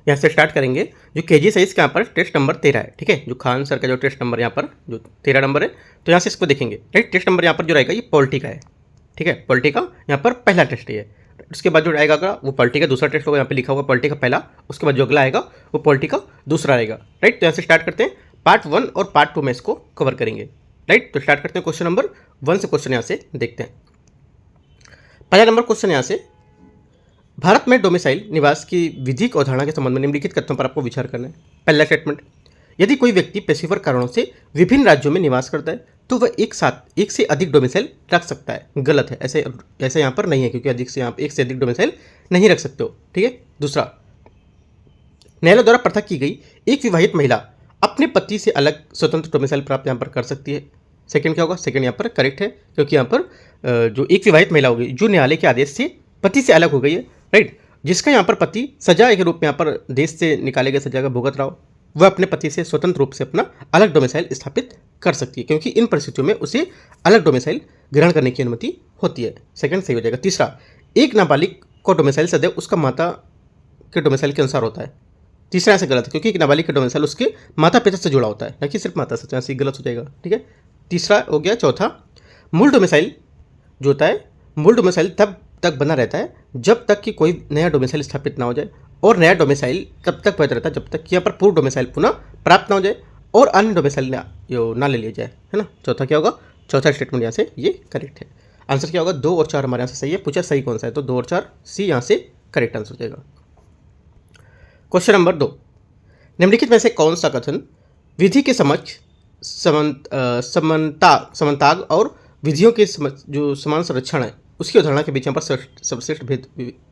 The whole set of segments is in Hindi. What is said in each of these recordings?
यहाँ से स्टार्ट करेंगे। जो केजी साइंस का यहाँ पर टेस्ट नंबर 13 है, ठीक है, जो खान सर का जो टेस्ट नंबर यहाँ पर जो 13 नंबर है, तो यहाँ से इसको देखेंगे, राइट। टेस्ट नंबर यहाँ पर जो रहेगा ये पॉलिटी का है, ठीक है, पॉलिटी का यहाँ पर पहला टेस्ट है। उसके बाद जो आएगा वो पॉलिटी का दूसरा टेस्ट होगा, यहाँ पे लिखा होगा पॉलिटी का पहला, उसके बाद जो अगला आएगा वो पॉलिटी का दूसरा रहेगा, राइट। तो यहाँ से स्टार्ट करते हैं, पार्ट 1 और पार्ट 2 में इसको कवर करेंगे, राइट। तो स्टार्ट करते हैं क्वेश्चन नंबर 1 से। क्वेश्चन यहाँ से देखते हैं। पहला नंबर क्वेश्चन यहाँ से, भारत में डोमिसाइल निवास की विधिक अवधारणा के संबंध में निम्नलिखित कथनों पर आपको विचार करना है। पहला स्टेटमेंट, यदि कोई व्यक्ति पेशेवर कारणों से विभिन्न राज्यों में निवास करता है तो वह एक साथ एक से अधिक डोमिसाइल रख सकता है। गलत है, ऐसे यहाँ पर नहीं है, क्योंकि एक से अधिक डोमिसाइल नहीं रख सकते हो, ठीक है। दूसरा, न्यायालय द्वारा प्रथा की गई एक विवाहित महिला अपने पति से अलग स्वतंत्र डोमिसाइल प्राप्त यहाँ पर कर सकती है। सेकंड क्या होगा? सेकंड यहाँ पर करेक्ट है, क्योंकि यहाँ पर जो एक विवाहित महिला होगी जो न्यायालय के आदेश से पति से अलग हो गई है, राइट, जिसका यहाँ पर पति सजा के रूप में यहाँ पर देश से निकाले गए सजा का भुगत रहा हो, वह अपने पति से स्वतंत्र रूप से अपना अलग डोमिसाइल स्थापित कर सकती है, क्योंकि इन परिस्थितियों में उसे अलग डोमिसाइल ग्रहण करने की अनुमति होती है। सेकंड सही हो जाएगा। तीसरा, एक नाबालिग को डोमिसाइल सदैव उसका माता के डोमिसाइल के अनुसार होता है। तीसरा ऐसे गलत है, क्योंकि एक नाबालिग का डोमिसाइल उसके माता पिता से जुड़ा होता है, न कि सिर्फ माता से, ऐसे गलत हो जाएगा, ठीक है। तीसरा हो गया। चौथा, मूल डोमिसाइल जो होता है, मूल डोमिसाइल तब तक बना रहता है जब तक कि कोई नया डोमिसाइल स्थापित ना हो जाए, और नया डोमिसाइल तब तक वैध रहता है जब तक कि यहाँ पर पूर्व डोमिसाइल पुनः प्राप्त ना हो जाए और अन्य डोमिसाइल ना ले लिया जाए, है ना। चौथा क्या होगा? चौथा स्टेटमेंट यहाँ से ये करेक्ट है। आंसर क्या होगा? 2 और 4 हमारे यहाँ से सही है। पूछा सही कौन सा है, तो 2 और 4 सी यहाँ से करेक्ट आंसर हो जाएगा। क्वेश्चन नंबर 2, निम्नलिखित में से कौन सा कथन विधि के समक्ष समानताग और विधियों के जो समान संरक्षण है उसकी अवधारणा के बीच यहाँ पर सर्वश्रेष्ठ भेद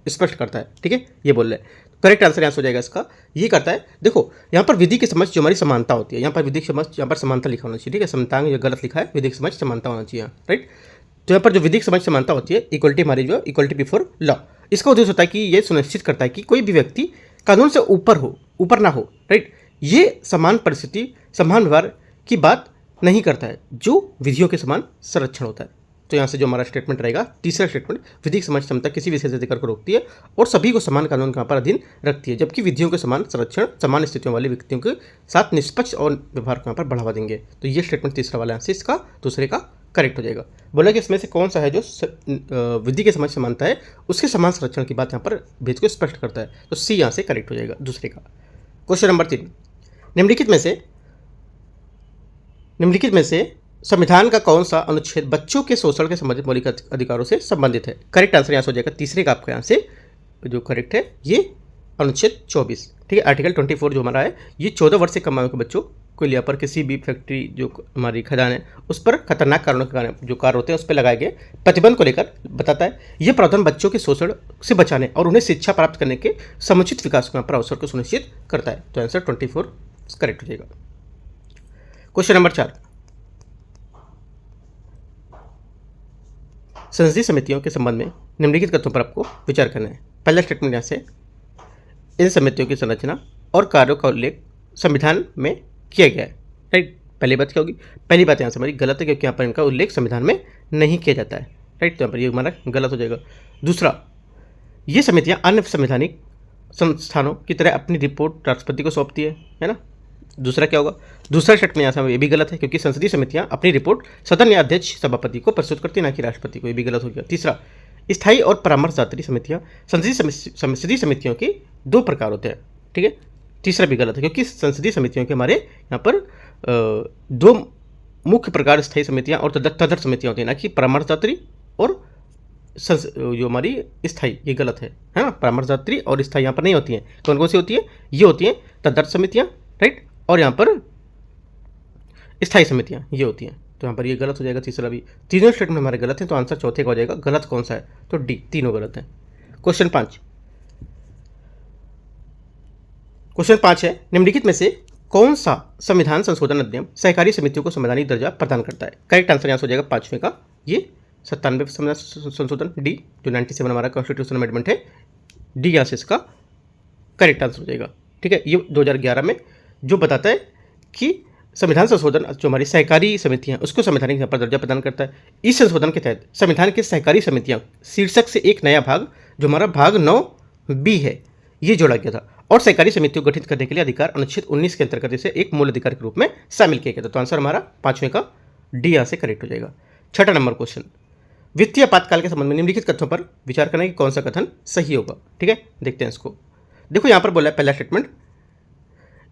स्पष्ट करता है, ठीक है, ये बोल रहे हैं। करेक्ट आंसर यहाँ से हो जाएगा इसका, ये करता है। देखो यहाँ पर विधि के समक्ष जो हमारी समानता होती है, यहाँ पर विधि के समक्ष यहाँ पर समानता लिखा होना चाहिए, ठीक है, समतांग ये गलत लिखा है, विधि के समक्ष समानता होना चाहिए, राइट। तो यहाँ पर जो विधिक समक्ष समानता होती है, इक्वलिटी हमारी जो इक्वलिटी बिफोर लॉ, इसका उद्देश्य होता है कि ये सुनिश्चित करता है कि कोई भी व्यक्ति कानून से ऊपर ना हो, राइट। ये समान परिस्थिति समान व्यवहार की बात नहीं करता है जो विधियों के समान संरक्षण होता है। तो यहाँ से जो हमारा स्टेटमेंट रहेगा, तीसरा स्टेटमेंट, विधिक समझ क्षमता किसी विशेष अधिकार को रोकती है और सभी को समान कानून के पर अधीन रखती है, जबकि विधियों के समान संरक्षण समान स्थितियों वाले व्यक्तियों के साथ निष्पक्ष और व्यवहार को यहाँ पर बढ़ावा देंगे। तो ये स्टेटमेंट तीसरा वाला है, इसका दूसरे का करेक्ट हो जाएगा। बोला कि इसमें से कौन सा है जो विधि के समझ समानता है उसके समान संरक्षण की बात यहाँ पर भेद को स्पष्ट करता है, तो सी यहाँ से करेक्ट हो जाएगा दूसरे का। क्वेश्चन नंबर 3, निम्नलिखित में से संविधान का कौन सा अनुच्छेद बच्चों के शोषण के संबंधित मौलिक अधिकारों से संबंधित है? करेक्ट आंसर यहाँ से हो जाएगा तीसरे का, आपका यहाँ से जो करेक्ट है ये अनुच्छेद 24, ठीक है। आर्टिकल 24 जो हमारा है ये 14 वर्ष से कम आयु के बच्चों को लिया पर किसी भी फैक्ट्री जो हमारी खदान है उस पर खतरनाक कारणों के कारण जो कार्य होते हैं उस पर लगाए गए प्रतिबंध को लेकर बताता है। ये प्रावधान बच्चों के शोषण से बचाने और उन्हें शिक्षा प्राप्त करने के समुचित विकास को यहाँ पर अवसर को सुनिश्चित करता है। तो आंसर 24 करेक्ट हो जाएगा। क्वेश्चन नंबर 4, संसदीय समितियों के संबंध में निम्नलिखित कथनों पर आपको विचार करना है। पहला स्टेटमेंट यहाँ से, इन समितियों की संरचना और कार्यों का उल्लेख संविधान में किया गया है, राइट। पहली बात क्या होगी? पहली बात यहाँ से हमारी गलत है, क्योंकि यहाँ पर इनका उल्लेख संविधान में नहीं किया जाता है, राइट। तो यहाँ पर ये हमारा गलत हो जाएगा। दूसरा, ये समितियाँ अन्य संवैधानिक संस्थानों की तरह अपनी रिपोर्ट राष्ट्रपति को सौंपती है ना। दूसरा क्या होगा? दूसरा स्टेटमेंट यहाँ से ये भी गलत है, क्योंकि संसदीय समितियां अपनी रिपोर्ट सदन या अध्यक्ष सभापति को प्रस्तुत करती है, ना कि राष्ट्रपति को, ये भी गलत हो गया। तीसरा, स्थायी और परामर्शदात्री समितियां संसदीय समितियों के 2 प्रकार होते हैं, ठीक है। तीसरा भी गलत है, क्योंकि संसदीय समितियों के हमारे यहाँ पर 2 मुख्य प्रकार स्थायी समितियाँ और तदर्थ समितियाँ होती हैं, ना कि परामर्शदात्री और जो हमारी स्थायी, ये गलत है ना। परामर्शदात्री और स्थायी यहाँ पर नहीं होती हैं। कौन कौन सी होती है? ये होती हैं तदर्थ समितियाँ, राइट, और यहाँ पर स्थायी समितियाँ ये होती हैं। तो यहाँ पर ये गलत हो जाएगा तीसरा भी। तीनों स्टेटमेंट हमारे गलत हैं, तो आंसर चौथे का हो जाएगा। गलत कौन सा है? तो डी, तीनों गलत हैं। क्वेश्चन 5 है, निम्नलिखित में से कौन सा संविधान संशोधन अधिनियम सहकारी समितियों को संवैधानिक दर्जा प्रदान करता है? करेक्ट आंसर यहाँ से हो जाएगा 5वें का, ये 97 संविधान संशोधन, डी, जो 97 हमारा कॉन्स्टिट्यूशन अमेंडमेंट है, डी यहाँ से इसका करेक्ट आंसर हो जाएगा, ठीक है। ये 2011 में जो बताता है कि संविधान संशोधन जो हमारी सहकारी समितियां उसको संवैधानिक यहाँ पर दर्जा प्रदान करता है। इस संशोधन के तहत संविधान के सहकारी समितियां शीर्षक से एक नया भाग जो हमारा भाग 9B है ये जोड़ा गया था, और सहकारी समितियों को गठित करने के लिए अधिकार अनुच्छेद 19 के अंतर्गत इसे एक मूल अधिकार के रूप में शामिल किया गया था। तो आंसर हमारा पांचवें का डी यहाँ से करेक्ट हो जाएगा। छठा नंबर क्वेश्चन, वित्तीय आपातकाल के संबंध में निम्नलिखित कथनों पर विचार करना कि कौन सा कथन सही होगा। ठीक है, देखते हैं इसको। देखो यहाँ पर बोला है पहला स्टेटमेंट,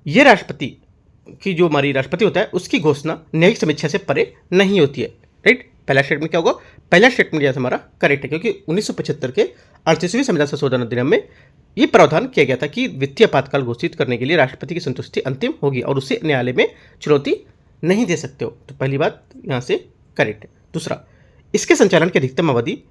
ये राष्ट्रपति की जो हमारी राष्ट्रपति होता है उसकी घोषणा न्यायिक समीक्षा से परे नहीं होती है। राइट, पहला स्टेटमेंट क्या होगा, पहला स्टेटमेंट यहाँ से हमारा करेक्ट है, क्योंकि 1975 के 38वें संविधान संशोधन अधिनियम में ये प्रावधान किया गया था कि वित्तीय आपातकाल घोषित करने के लिए राष्ट्रपति की संतुष्टि अंतिम होगी और उसे न्यायालय में चुनौती नहीं दे सकते हो। तो पहली बात यहाँ से करेक्ट है। दूसरा, इसके संचालन की अधिकतम अवधि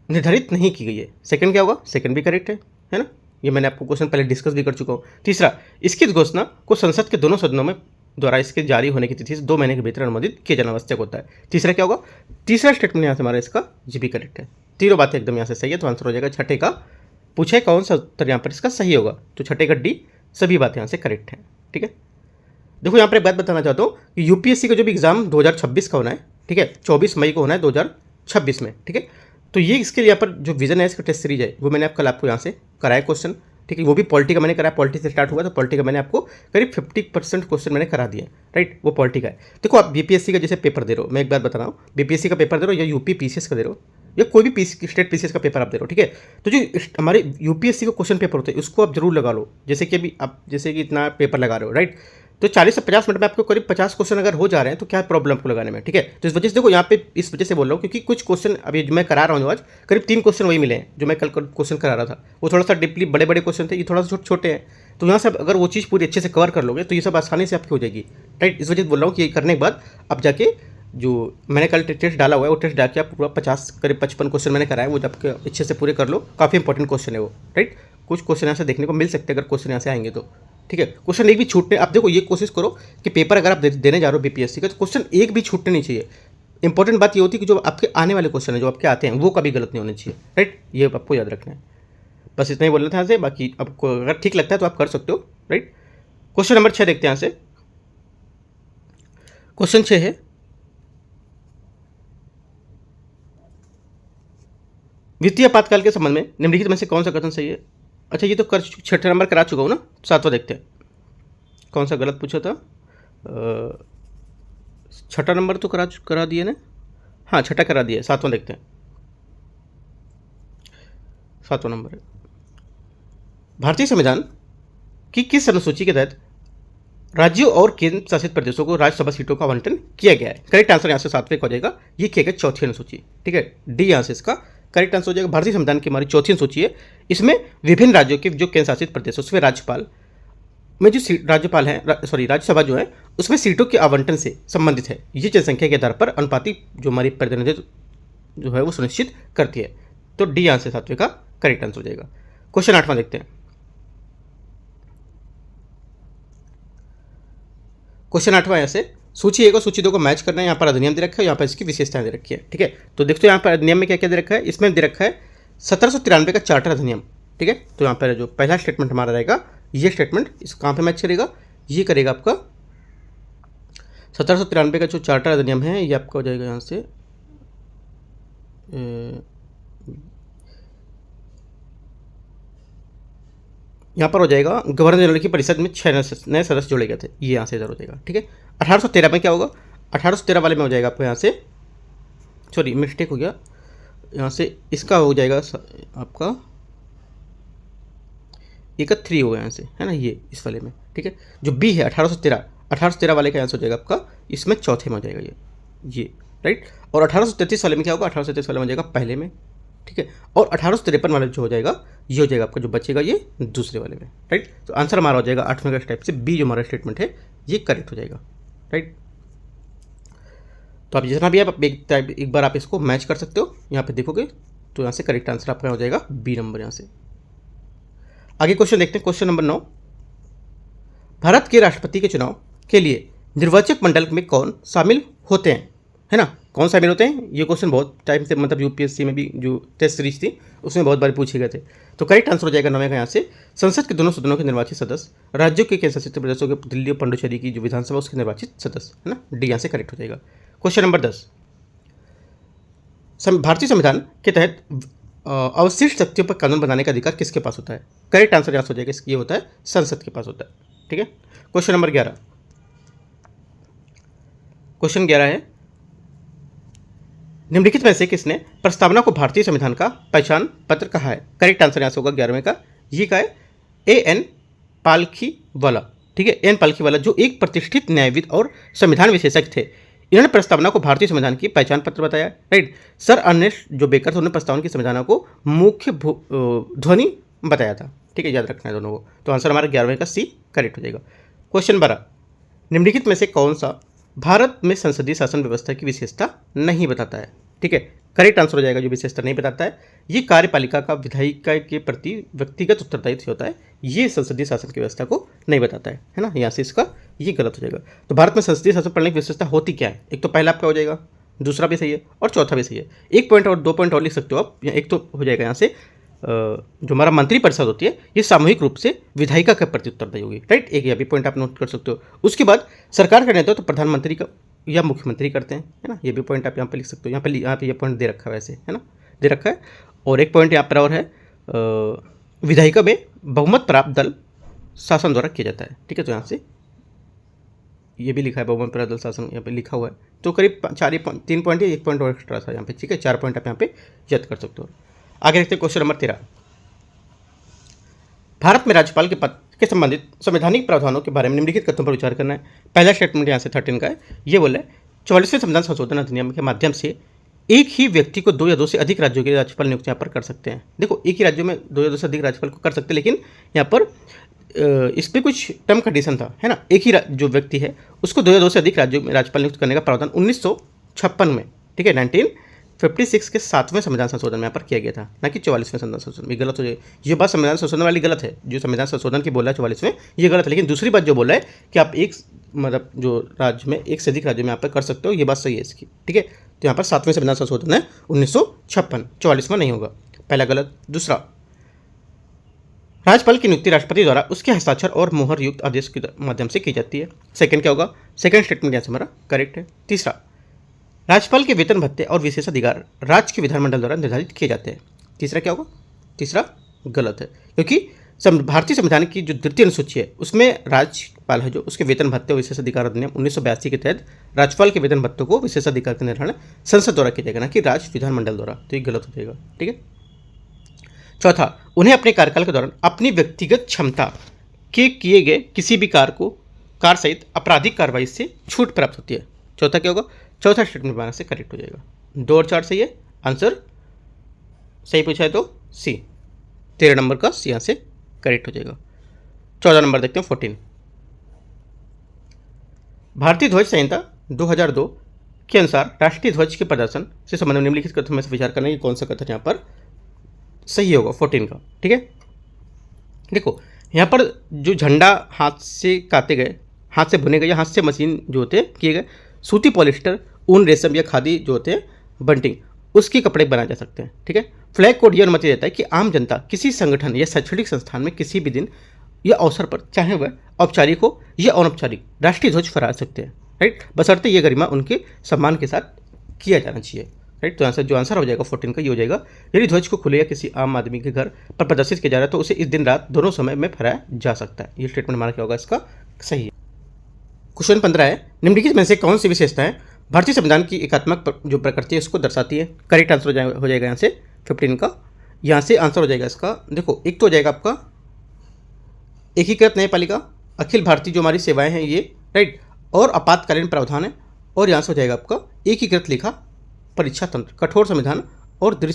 निर्धारित नहीं की गई है। सेकंड क्या होगा, सेकंड भी करेक्ट है ना, ये मैंने आपको क्वेश्चन पहले डिस्कस भी कर चुका हूँ। तीसरा, इसकी घोषणा को संसद के दोनों सदनों में द्वारा इसके जारी होने की तिथि से 2 महीने के भीतर अनुमोदित किया जाना आवश्यक होता है। तीसरा क्या होगा, तीसरा स्टेटमेंट यहाँ से हमारा इसका जी भी करेक्ट है। तीनों बातें एकदम यहाँ से सही है, तो आंसर हो जाएगा छठे का। पूछे कौन सा उत्तर यहाँ पर इसका सही होगा, तो छठे का डी, सभी बातें यहाँ से करेक्ट हैं। ठीक है, देखो यहाँ पर एक बात बताना चाहता हूँ कि यूपीएससी का जो भी एग्जाम 2026 का होना है, ठीक है, 24 मई को होना है 2026 में। ठीक है, तो ये इसके लिए यहाँ पर जो विजन है इसका टेस्ट सीरीज है वो मैंने कल आपको यहाँ से कराया क्वेश्चन। ठीक है, वो भी पॉलिटी का मैंने कराया, पॉलिटी से स्टार्ट हुआ तो पॉलिटी का मैंने आपको करीब 50% क्वेश्चन मैंने करा दिया। राइट, वो पॉलिटी का है। देखो आप बीपीएससी का जैसे पेपर दे रहे हो, मैं एक बात बता रहा हूँ, बीपीएससी का पेपर दे रहे हो या यूपी पीसीएस का दे रहे हो या कोई भी स्टेट पीसीएस का पेपर आप दे रहे हो, ठीक है, तो जो हमारे यूपीएससी का क्वेश्चन पेपर होते हैं उसको आप जरूर लगा लो। जैसे कि अभी आप जैसे कि इतना पेपर लगा रहे हो, राइट, तो 40 से 50 मिनट में आपको करीब 50 क्वेश्चन अगर हो जा रहे हैं तो क्या प्रॉब्लम आपको लगाने में। ठीक है, तो इस वजह से देखो यहाँ पे इस वजह से बोल रहा हूँ क्योंकि कुछ क्वेश्चन अभी जो मैं करा रहा हूँ आज करीब 3 क्वेश्चन वही मिले हैं जो मैं कल क्वेश्चन करा रहा था। वो थोड़ा सा डीपली बड़े बड़े क्वेश्चन थे, ये थोड़ा सा छोटे छोटे हैं। तो यहाँ से अगर वो चीज़ पूरी अच्छे से कवर कर लोगे तो ये सब आसानी से आपकी हो जाएगी। राइट, इस वजह से बोल रहा हूँ कि ये करने के बाद अब जाके जो मैंने कल टेस्ट डाला हुआ है वो टेस्ट डाल के आप पूरा 50 करीब 55 क्वेश्चन मैंने कराया, वो जब अच्छे से पूरे कर लो, काफ़ी इंपॉर्टेंट क्वेश्चन है वो। राइट, कुछ क्वेश्चन यहाँ से देखने को मिल सकते हैं अगर क्वेश्चन यहाँ से आएंगे तो। ठीक है, क्वेश्चन एक भी छूटने, आप देखो ये कोशिश करो कि पेपर अगर आप देने जा रहे हो बीपीएससी का तो क्वेश्चन एक भी छूटने नहीं चाहिए। इंपॉर्टेंट बात ये होती है कि जो आपके आने वाले क्वेश्चन है जो आपके आते हैं वो कभी गलत नहीं होने चाहिए। राइट, ये आपको याद रखना है। बस इतना ही बोलना था यहाँ से, बाकी आपको अगर ठीक लगता है तो आप कर सकते हो। राइट, क्वेश्चन नंबर 6 देखते हैं यहाँ से। क्वेश्चन 6 है, वित्तीय आपातकाल के संबंध में निम्नलिखित में से कौन सा कथन सही है। अच्छा, ये तो कर 6 नंबर करा चुका हूँ ना, 7वां देखते हैं कौन सा गलत पूछा था। 6 नंबर तो करा दिए ना, हाँ 6 करा दिया, 7वां देखते हैं। 7वां नंबर है, भारतीय संविधान की किस अनुसूची के तहत राज्यों और केंद्र शासित प्रदेशों को राज्यसभा सीटों का आवंटन किया गया है। करेक्ट आंसर यहाँ से 7वें का हो जाएगा, ये किया गया 4थी अनुसूची। ठीक है, डी यहाँ से इसका करेक्ट आंसर हो जाएगा। भारतीय संविधान की हमारी 4थी अनुसूची है, इसमें विभिन्न राज्यों के जो केंद्र शासित प्रदेश उसमें राज्यपाल में जो राज्यपाल हैं, सॉरी राज्यसभा जो है उसमें सीटों के आवंटन से संबंधित है। ये जनसंख्या के आधार पर अनुपातिक जो हमारी प्रतिनिधित्व जो है वो सुनिश्चित करती है। तो डी यहाँ से 7वें का करेक्ट आंसर हो जाएगा। क्वेश्चन 8वां देखते हैं। क्वेश्चन 8वां यहाँ से सूची 1 और सूची 2 को मैच करना है। यहाँ पर अधिनियम दे रखा है, यहाँ पर इसकी विशेषताएं दे रखी है। ठीक है, तो देखते हो यहाँ पर अधिनियम में क्या क्या दे रखा है। इसमें दे रखा है 1793 का चार्टर अधिनियम। ठीक है, तो यहाँ पर जो पहला स्टेटमेंट हमारा रहेगा ये स्टेटमेंट इस कहाँ पे मैच करेगा, ये करेगा आपका 1793 का जो चार्टर अधिनियम है ये आपका हो जाएगा यहाँ से यहाँ पर हो जाएगा गवर्नर जनरल की परिषद में 6 नए सदस्य जोड़े गए थे, ये यहाँ से इधर हो जाएगा। ठीक है, 1813 में क्या होगा, 1813 वाले में हो जाएगा आपको यहाँ से, सॉरी मिस्टेक हो गया, यहाँ से इसका हो जाएगा आपका एक 3 होगा यहाँ से, है ना, ये इस वाले में। ठीक है, जो बी है 1813 वाले का आंसर हो जाएगा आपका इसमें चौथे में हो जाएगा ये राइट। और 1833 वाले में क्या होगा, 1833 वाले में हो जाएगा पहले में। ठीक है, और 1853 वाले जो हो जाएगा ये हो जाएगा आपका जो बचेगा ये दूसरे वाले में। राइट, तो आंसर हमारा हो जाएगा 8वें का टाइप से बी जो हमारा स्टेटमेंट है ये करेक्ट हो जाएगा। राइट, तो आप जितना भी आप एक बार आप इसको मैच कर सकते हो, यहाँ पे देखोगे तो यहाँ से करेक्ट आंसर आपका हो जाएगा बी नंबर। यहाँ से आगे क्वेश्चन देखते हैं। क्वेश्चन नंबर 9, भारत के राष्ट्रपति के चुनाव के लिए निर्वाचक मंडल में कौन शामिल होते हैं, है ना, कौन शामिल होते हैं। ये क्वेश्चन बहुत टाइम से मतलब यूपीएससी में भी जो टेस्ट सीरीज थी उसमें बहुत बार पूछे गए थे। तो करेक्ट आंसर हो जाएगा 9वें का यहाँ से संसद के दोनों सदनों के निर्वाचित सदस्य, राज्यों के केंद्र शासित प्रदेशों के दिल्ली और पुडुचेरी की जो विधानसभा उसके निर्वाचित सदस्य, है ना, डी यहाँ से करेक्ट हो जाएगा। क्वेश्चन नंबर 10, भारतीय संविधान के तहत अवशिष्ट शक्तियों पर कानून बनाने का अधिकार किसके पास होता है? करेक्ट आंसर यहाँ हो जाएगा, ये होता है संसद के पास होता है। ठीक है, क्वेश्चन नंबर 11। क्वेश्चन 11 है, निम्नलिखित में से किसने प्रस्तावना को भारतीय संविधान का पहचान पत्र कहा है? करेक्ट आंसर यहाँ से होगा 11वें का, ये का है A.N. पालखीवाला। ठीक है, एन पालखीवाला जो एक प्रतिष्ठित न्यायविद और संविधान विशेषज्ञ थे, इन्होंने प्रस्तावना को भारतीय संविधान की पहचान पत्र बताया। राइट, सर अर्नेस्ट जो बेकर थे उन्होंने प्रस्तावना की संविधान को मुख्य ध्वनि बताया था। ठीक है, याद रखना है दोनों को। तो आंसर हमारा 11वें का सी करेक्ट हो जाएगा। क्वेश्चन 12, निम्नलिखित में से कौन सा भारत में संसदीय शासन व्यवस्था की विशेषता नहीं बताता है? ठीक है, करेक्ट आंसर हो जाएगा जो विशेषता नहीं बताता है, ये कार्यपालिका का विधायिका के प्रति व्यक्तिगत उत्तरदायित्व होता है, ये संसदीय शासन की व्यवस्था को नहीं बताता है ना। यहाँ से इसका ये गलत हो जाएगा। तो भारत में संसदीय शासन प्रणाली की विशेषता होती क्या है? एक तो पहला आपका हो जाएगा, दूसरा भी सही है और चौथा भी सही है। एक पॉइंट और 2 पॉइंट और लिख सकते हो आप। एक तो हो जाएगा यहाँ से जो हमारा मंत्रिपरिषद होती है ये सामूहिक रूप से विधायिका के प्रति उत्तरदायी होगी। राइट, एक यह भी पॉइंट आप नोट कर सकते हो। उसके बाद सरकार का नेतृत्व तो प्रधानमंत्री का या मुख्यमंत्री करते हैं, है ना। ये भी पॉइंट आप यहाँ पे लिख सकते हो। यहाँ पे ये पॉइंट दे रखा है वैसे, है ना, दे रखा है। और एक पॉइंट यहाँ पर और है, विधायिका में बहुमत प्राप्त दल शासन द्वारा किया जाता है। ठीक है, तो यहाँ से ये भी लिखा है बहुमत प्राप्त दल शासन, यहाँ पे लिखा हुआ है। तो करीब 3 पॉइंट है, 1 पॉइंट और एक्स्ट्रा था यहाँ पे। ठीक है, 4 पॉइंट आप यहाँ पे याद कर सकते हो। आगे देखते हैं क्वेश्चन नंबर 13। भारत में राज्यपाल के पद के संबंधित संवैधानिक प्रावधानों के बारे में निम्नलिखित कथनों पर विचार करना है। पहला स्टेटमेंट यहाँ से 13 का है, ये बोला है 44वें संविधान संशोधन अधिनियम के माध्यम से एक ही व्यक्ति को 2 या 2 से अधिक राज्यों के राज्यपाल नियुक्त यहाँ पर कर सकते हैं। देखो, एक ही राज्यों में 2 या 2 से अधिक राज्यपाल को कर सकते हैं, लेकिन यहाँ पर इस पर कुछ टर्म कंडीशन था, है ना। एक ही जो व्यक्ति है उसको 2 या 2 से अधिक राज्यों में राज्यपाल नियुक्त करने का प्रावधान 1956 में, ठीक है, 1956 के 7वें संविधान संशोधन में यहाँ पर किया गया था, ना कि 44वें संविधान संशोधन में। गलत हो जाए, ये बात संविधान संशोधन वाली गलत है। जो संविधान संशोधन की बोला है 44वें, ये गलत है। लेकिन दूसरी बात जो बोला है कि आप एक मतलब जो राज्य में एक से अधिक राज्यों में यहाँ पर कर सकते हो, ये बात सही है इसकी। ठीक है, तो यहाँ पर 7वें संविधान संशोधन है 1956, 44वां नहीं होगा। पहला गलत। दूसरा, राज्यपाल की नियुक्ति राष्ट्रपति द्वारा उसके हस्ताक्षर और मोहर युक्त आदेश के माध्यम से की जाती है। सेकंड क्या होगा? सेकंड स्टेटमेंट यहाँ से हमारा करेक्ट है। तीसरा, राज्यपाल के वेतन भत्ते और विशेष अधिकार राज्य के विधानमंडल द्वारा निर्धारित किए जाते हैं। तीसरा क्या होगा? तीसरा गलत है, क्योंकि भारतीय संविधान की जो द्वितीय अनुसूची है उसमें राज्यपाल है जो उसके वेतन भत्ते और विशेष अधिकार अधिनियम 1982 के तहत राज्यपाल के वेतन भत्तों को विशेष अधिकार का निर्धारण संसद द्वारा किया जाएगा, ना कि राज्य विधानमंडल द्वारा। तो ये गलत हो जाएगा। ठीक है। चौथा, उन्हें अपने कार्यकाल के दौरान अपनी व्यक्तिगत क्षमता के किए गए किसी भी कार्य सहित आपराधिक कार्रवाई से छूट प्राप्त होती है। चौथा क्या होगा? चौथा स्टेटमेंट बनाने से करेक्ट हो जाएगा। 2 और 4 सही है, आंसर सही पूछा है तो सी, 13 नंबर का सी यहाँ से करेक्ट हो जाएगा। 14 नंबर देखते हैं 14। भारतीय ध्वज संहिता 2002 के अनुसार राष्ट्रीय ध्वज के प्रदर्शन से संबंधित निम्नलिखित कथन में से विचार करना है कि कौन सा कथन यहाँ पर सही होगा 14 का। ठीक है, देखो यहाँ पर जो झंडा हाथ से काटे गए, हाथ से बुने गए या हाथ से मशीन जो होते हैं किए गए सूती, पॉलिस्टर, ऊन, रेशम या खादी जो होते हैं बंटिंग, उसके कपड़े बनाए जा सकते हैं। ठीक है। फ्लैग कोड यह अनुमति देता है कि आम जनता किसी संगठन या शैक्षणिक संस्थान में किसी भी दिन या अवसर पर, चाहे वह औपचारिक हो या अनौपचारिक, राष्ट्रीय ध्वज फहरा सकते हैं। राइट, बशर्ते यह गरिमा उनके सम्मान के साथ किया जाना चाहिए। राइट, तो जो आंसर हो जाएगा 14 का ये हो जाएगा। यदि ध्वज को खुले या किसी आम आदमी के घर पर प्रदर्शित किया जा रहा है तो उसे इस दिन रात दोनों समय में फहराया जा सकता है। ये स्टेटमेंट हमारा क्या होगा? इसका सही है। क्वेश्चन 15 है, निम्नलिखित में से कौन सी विशेषताएं भारतीय संविधान की एकात्मक जो प्रकृति है उसको दर्शाती है? करेक्ट आंसर हो जाएगा यहाँ से 15 का। यहाँ से आंसर हो जाएगा इसका, देखो एक तो हो जाएगा आपका एकीकृत न्यायपालिका, अखिल भारतीय जो हमारी सेवाएं हैं ये, राइट, और आपातकालीन प्रावधान है, और यहाँ से हो जाएगा आपका एकीकृत लेखा परीक्षा तंत्र, कठोर संविधान और दृढ़